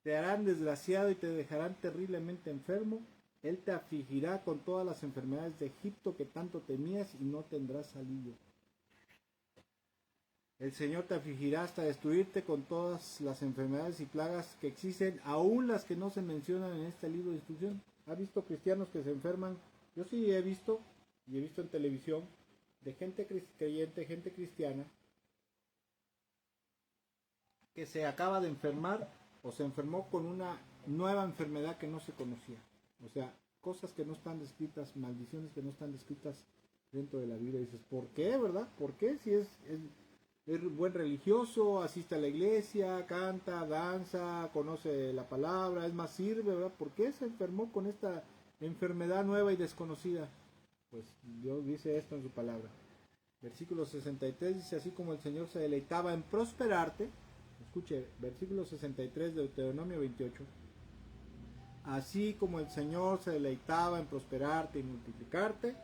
Te harán desgraciado y te dejarán terriblemente enfermo. Él te afligirá con todas las enfermedades de Egipto que tanto temías y no tendrás alivio. El Señor te afligirá hasta destruirte con todas las enfermedades y plagas que existen, aún las que no se mencionan en este libro de instrucción. ¿Ha visto cristianos que se enferman? Yo sí he visto, y he visto en televisión, de gente creyente, gente cristiana, que se acaba de enfermar o se enfermó con una nueva enfermedad que no se conocía. O sea, cosas que no están descritas, maldiciones que no están descritas dentro de la Biblia. Y dices, ¿por qué, verdad? ¿Por qué? Si es buen religioso, asiste a la iglesia, canta, danza, conoce la palabra, es más, sirve, ¿verdad? ¿Por qué se enfermó con esta enfermedad nueva y desconocida? Pues Dios dice esto en su palabra. Versículo 63 dice, así como el Señor se deleitaba en prosperarte, escuche, versículo 63 de Deuteronomio 28, así como el Señor se deleitaba en prosperarte y multiplicarte,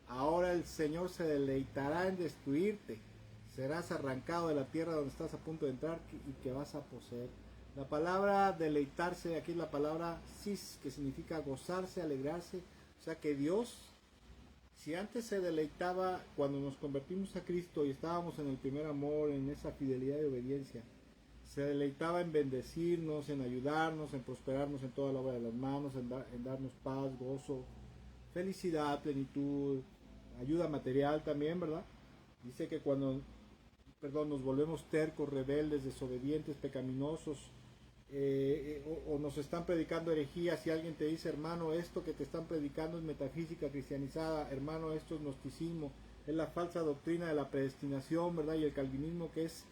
ahora el Señor se deleitará en destruirte. Serás arrancado de la tierra donde estás a punto de entrar y que vas a poseer. La palabra deleitarse, aquí es la palabra sis, que significa gozarse, alegrarse. O sea que Dios, si antes se deleitaba cuando nos convertimos a Cristo y estábamos en el primer amor, en esa fidelidad y obediencia, se deleitaba en bendecirnos, en ayudarnos, en prosperarnos en toda la obra de las manos, en darnos paz, gozo, felicidad, plenitud, ayuda material también, ¿verdad? Dice que cuando nos volvemos tercos, rebeldes, desobedientes, pecaminosos, o nos están predicando herejías, y alguien te dice, hermano, esto que te están predicando es metafísica cristianizada, hermano, esto es gnosticismo, es la falsa doctrina de la predestinación, ¿verdad? Y el calvinismo, que es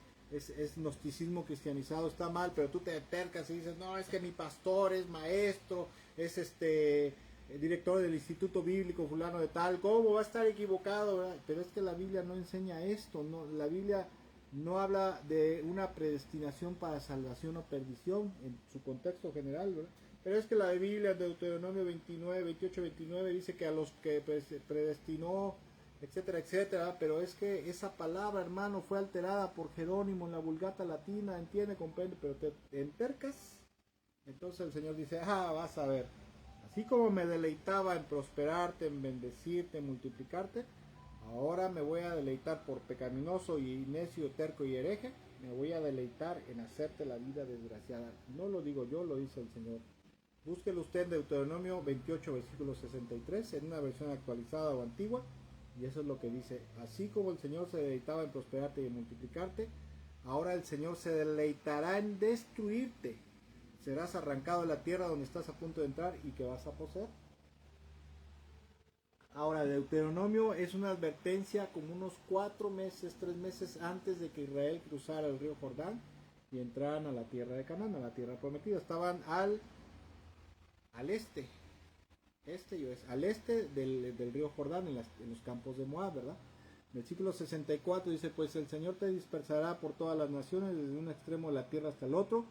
gnosticismo cristianizado, está mal, pero tú te tercas y dices, no, es que mi pastor es maestro, es director del instituto bíblico fulano de tal, ¿cómo va a estar equivocado, verdad? Pero es que la Biblia no enseña esto, no, la Biblia no habla de una predestinación para salvación o perdición en su contexto general, ¿verdad? Pero es que la Biblia, Deuteronomio 29, 28, 29, dice que a los que predestinó, etcétera, etcétera. Pero es que esa palabra, hermano, fue alterada por Jerónimo en la Vulgata Latina, entiende, comprende, pero te entercas. Entonces el Señor dice, vas a ver, así como me deleitaba en prosperarte, en bendecirte, en multiplicarte, ahora me voy a deleitar por pecaminoso y necio, terco y hereje, me voy a deleitar en hacerte la vida desgraciada. No lo digo yo, lo dice el Señor. Búsquelo usted en Deuteronomio 28, versículo 63, en una versión actualizada o antigua, y eso es lo que dice, así como el Señor se deleitaba en prosperarte y en multiplicarte, ahora el Señor se deleitará en destruirte. Serás arrancado de la tierra donde estás a punto de entrar y que vas a poseer. Ahora, Deuteronomio es una advertencia como unos 4 meses, 3 meses antes de que Israel cruzara el río Jordán y entraran a la tierra de Canaán, a la tierra prometida. Estaban al este, al este del río Jordán, en los campos de Moab, ¿verdad? Versículo 64 dice, pues el Señor te dispersará por todas las naciones, desde un extremo de la tierra hasta el otro.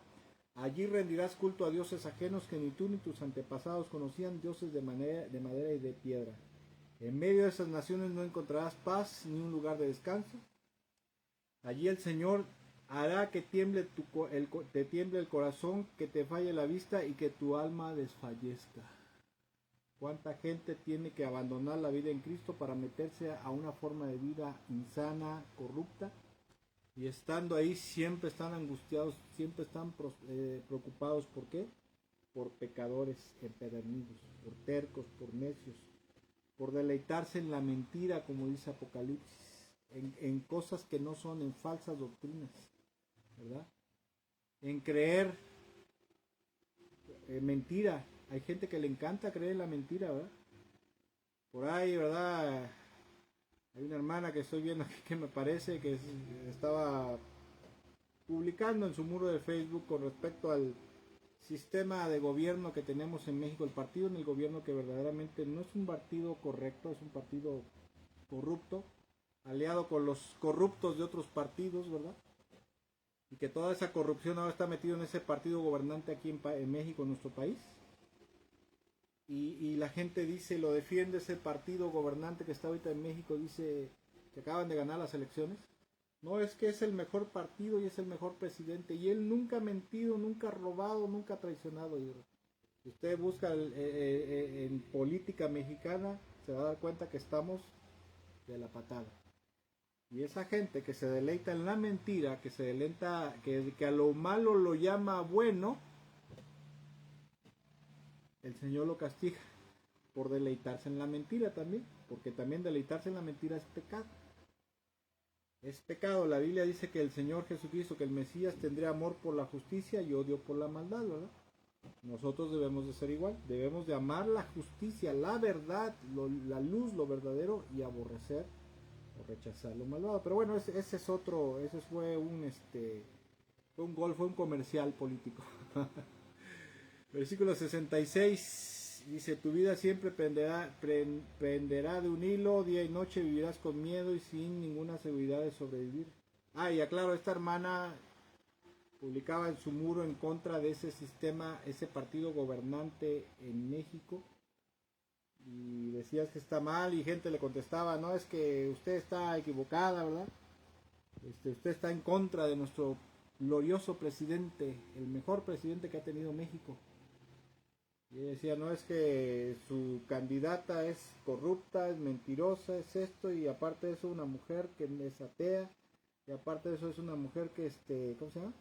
Allí rendirás culto a dioses ajenos que ni tú ni tus antepasados conocían, dioses de madera y de piedra. En medio de esas naciones no encontrarás paz ni un lugar de descanso. Allí el Señor hará que te tiemble el corazón, que te falle la vista y que tu alma desfallezca. ¿Cuánta gente tiene que abandonar la vida en Cristo para meterse a una forma de vida insana, corrupta? Y estando ahí siempre están angustiados, siempre están preocupados. ¿Por qué? Por pecadores empedernidos, por tercos, por necios, por deleitarse en la mentira, como dice Apocalipsis, en cosas que no son, en falsas doctrinas, ¿verdad? En creer mentira. Hay gente que le encanta creer en la mentira, ¿verdad? Por ahí, ¿verdad? Hay una hermana que estoy viendo aquí que me parece que estaba publicando en su muro de Facebook con respecto al sistema de gobierno que tenemos en México, el partido en el gobierno que verdaderamente no es un partido correcto, es un partido corrupto, aliado con los corruptos de otros partidos, ¿verdad? Y que toda esa corrupción ahora está metida en ese partido gobernante aquí en México, en nuestro país. Y la gente dice, lo defiende ese partido gobernante que está ahorita en México, dice que acaban de ganar las elecciones. No, es que es el mejor partido y es el mejor presidente. Y él nunca ha mentido, nunca ha robado, nunca ha traicionado. Y si usted busca en política mexicana, se va a dar cuenta que estamos de la patada. Y esa gente que se deleita en la mentira, que se deleita, que a lo malo lo llama bueno, el Señor lo castiga por deleitarse en la mentira también, porque también deleitarse en la mentira es pecado. Es pecado. La Biblia dice que el Señor Jesucristo, que el Mesías tendría amor por la justicia y odio por la maldad, ¿verdad? Nosotros debemos de ser igual, debemos de amar la justicia, la verdad, la luz, lo verdadero, y aborrecer o rechazar lo malvado. Pero bueno, ese es otro, ese fue un comercial político. Versículo 66 dice, tu vida siempre penderá de un hilo, día y noche vivirás con miedo y sin ninguna seguridad de sobrevivir. Y aclaro, esta hermana publicaba en su muro en contra de ese sistema, ese partido gobernante en México, y decías que está mal, y gente le contestaba, no, es que usted está equivocada, ¿verdad? Usted está en contra de nuestro glorioso presidente, el mejor presidente que ha tenido México. Y decía, no, es que su candidata es corrupta, es mentirosa, es esto, y aparte de eso una mujer que es atea, y aparte de eso es una mujer que, ¿cómo se llama?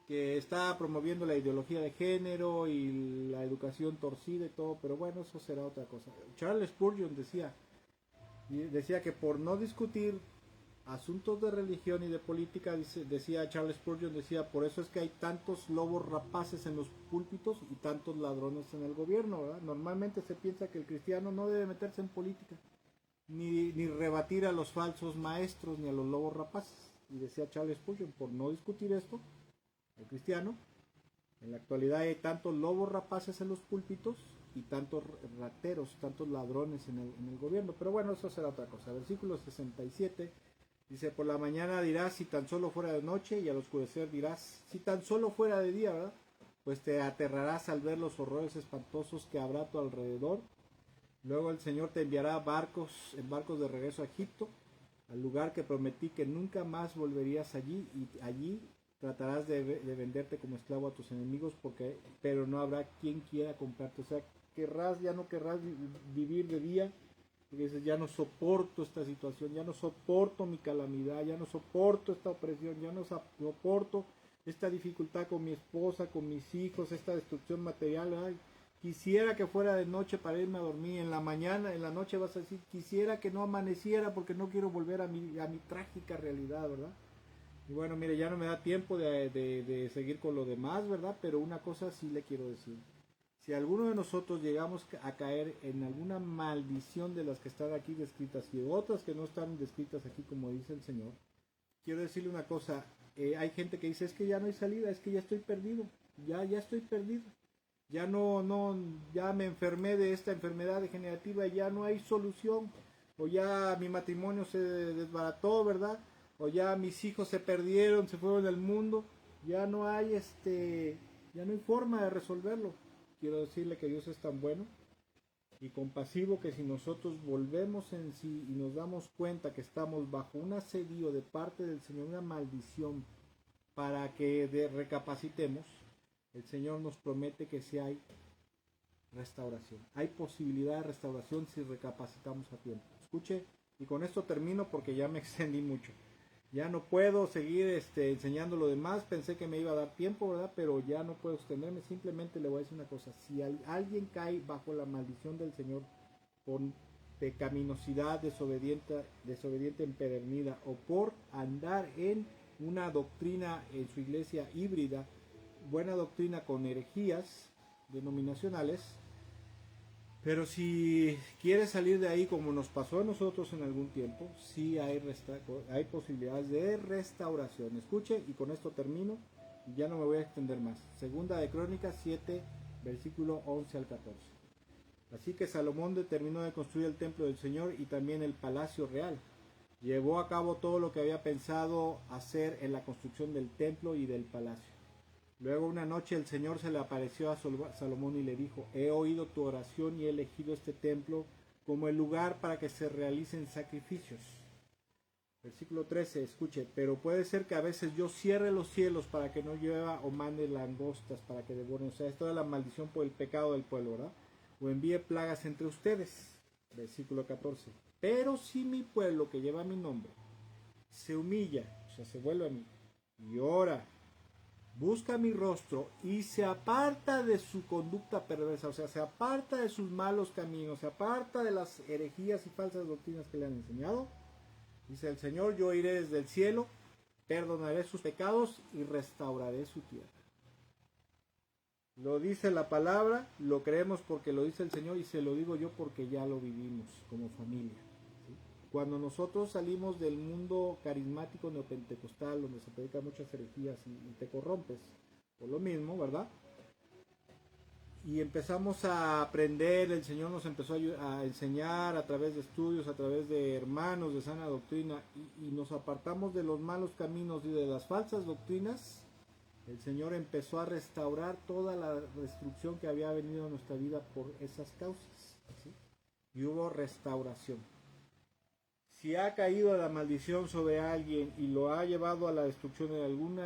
Que está promoviendo la ideología de género y la educación torcida y todo, pero bueno, eso será otra cosa. Charles Spurgeon decía que por no discutir asuntos de religión y de política, decía Charles Spurgeon, decía, por eso es que hay tantos lobos rapaces en los púlpitos y tantos ladrones en el gobierno, ¿verdad? Normalmente se piensa que el cristiano no debe meterse en política, ni rebatir a los falsos maestros, ni a los lobos rapaces. Y decía Charles Spurgeon, por no discutir esto, el cristiano, en la actualidad hay tantos lobos rapaces en los púlpitos y tantos rateros, tantos ladrones en el gobierno. Pero bueno, eso será otra cosa. Versículo 67 dice, por la mañana dirás si tan solo fuera de noche, y al oscurecer dirás si tan solo fuera de día, ¿verdad? pues te aterrarás al ver los horrores espantosos que habrá a tu alrededor. Luego el Señor te enviará en barcos de regreso a Egipto, al lugar que prometí que nunca más volverías allí, y allí tratarás de venderte como esclavo a tus enemigos, pero no habrá quien quiera comprarte. O sea, ya no querrás vivir de día, porque dices, ya no soporto esta situación, ya no soporto mi calamidad, ya no soporto esta opresión, ya no soporto esta dificultad con mi esposa, con mis hijos, esta destrucción material. Ay, quisiera que fuera de noche para irme a dormir. En la mañana, en la noche vas a decir, quisiera que no amaneciera porque no quiero volver a mi trágica realidad, ¿verdad? Y bueno, mire, ya no me da tiempo de seguir con lo demás, ¿verdad? Pero una cosa sí le quiero decir. Si alguno de nosotros llegamos a caer en alguna maldición de las que están aquí descritas y otras que no están descritas aquí como dice el Señor, quiero decirle una cosa. Hay gente que dice, es que ya no hay salida, es que ya estoy perdido, ya estoy perdido. Ya me enfermé de esta enfermedad degenerativa y ya no hay solución. O ya mi matrimonio se desbarató, ¿verdad? O ya mis hijos se perdieron, se fueron del mundo. Ya no hay ya no hay forma de resolverlo. Quiero decirle que Dios es tan bueno y compasivo que si nosotros volvemos en sí y nos damos cuenta que estamos bajo un asedio de parte del Señor, una maldición, para que recapacitemos, el Señor nos promete que sí hay restauración. Hay posibilidad de restauración si recapacitamos a tiempo. Escuche, y con esto termino porque ya me extendí mucho. Ya no puedo seguir enseñando lo demás. Pensé que me iba a dar tiempo, ¿verdad? Pero ya no puedo extenderme. Simplemente le voy a decir una cosa. Si alguien cae bajo la maldición del Señor por pecaminosidad desobediente empedernida, o por andar en una doctrina en su iglesia híbrida, buena doctrina con herejías denominacionales, pero si quiere salir de ahí como nos pasó a nosotros en algún tiempo, sí hay posibilidades de restauración. Escuche, y con esto termino, y ya no me voy a extender más. Segunda de Crónicas 7, versículo 11 al 14. Así que Salomón determinó de construir el templo del Señor y también el palacio real. Llevó a cabo todo lo que había pensado hacer en la construcción del templo y del palacio. Luego una noche el Señor se le apareció a Salomón y le dijo, he oído tu oración y he elegido este templo como el lugar para que se realicen sacrificios. Versículo 13, escuche, pero puede ser que a veces yo cierre los cielos para que no llueva o mande langostas para que devoren. O sea, esto es la maldición por el pecado del pueblo, ¿verdad? O envíe plagas entre ustedes. Versículo 14, pero si mi pueblo que lleva mi nombre se humilla, o sea, se vuelve a mí, y ora, busca mi rostro y se aparta de su conducta perversa, o sea, se aparta de sus malos caminos, se aparta de las herejías y falsas doctrinas que le han enseñado, dice el Señor, yo iré desde el cielo, perdonaré sus pecados y restauraré su tierra. Lo dice la palabra, lo creemos porque lo dice el Señor y se lo digo yo porque ya lo vivimos como familia. ¿Sí? Cuando nosotros salimos del mundo carismático neopentecostal, donde se predican muchas herejías y te corrompes por lo mismo, ¿verdad? Y empezamos a aprender, el Señor nos empezó a enseñar a través de estudios, a través de hermanos de sana doctrina, y nos apartamos de los malos caminos y de las falsas doctrinas. El Señor empezó a restaurar toda la destrucción que había venido a nuestra vida por esas causas, ¿sí? Y hubo restauración. Si ha caído la maldición sobre alguien y lo ha llevado a la destrucción en algún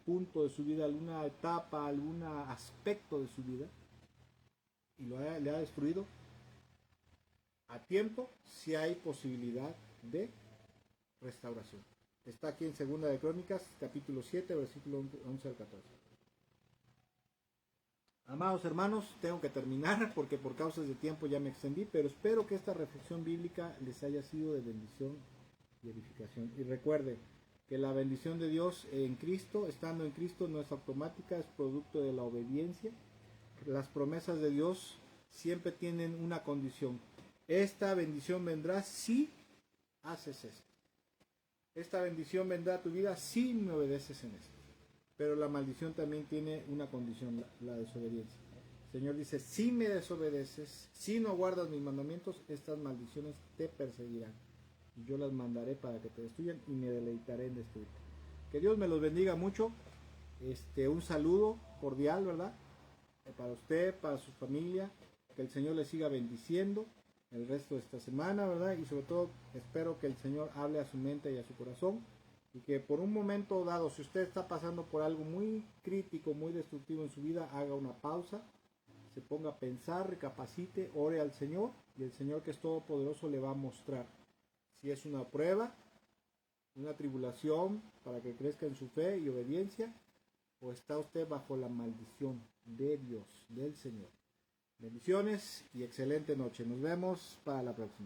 punto de su vida, alguna etapa, algún aspecto de su vida, y le ha destruido, a tiempo sí hay posibilidad de restauración. Está aquí en Segunda de Crónicas, capítulo 7, versículo 11 al 14. Amados hermanos, tengo que terminar porque por causas de tiempo ya me extendí, pero espero que esta reflexión bíblica les haya sido de bendición y edificación. Y recuerde que la bendición de Dios en Cristo, estando en Cristo, no es automática, es producto de la obediencia. Las promesas de Dios siempre tienen una condición. Esta bendición vendrá si haces esto. Esta bendición vendrá a tu vida si me obedeces en esto. Pero la maldición también tiene una condición, la desobediencia. El Señor dice, si me desobedeces, si no guardas mis mandamientos, estas maldiciones te perseguirán. Y yo las mandaré para que te destruyan y me deleitaré en destruirte. Que Dios me los bendiga mucho. Un saludo cordial, ¿verdad? Para usted, para su familia, que el Señor le siga bendiciendo el resto de esta semana, ¿verdad? Y sobre todo espero que el Señor hable a su mente y a su corazón y que por un momento dado, si usted está pasando por algo muy crítico, muy destructivo en su vida, haga una pausa, se ponga a pensar, recapacite, ore al Señor y el Señor, que es todopoderoso, le va a mostrar si es una prueba, una tribulación para que crezca en su fe y obediencia, o está usted bajo la maldición de Dios, del Señor. Bendiciones y excelente noche. Nos vemos para la próxima.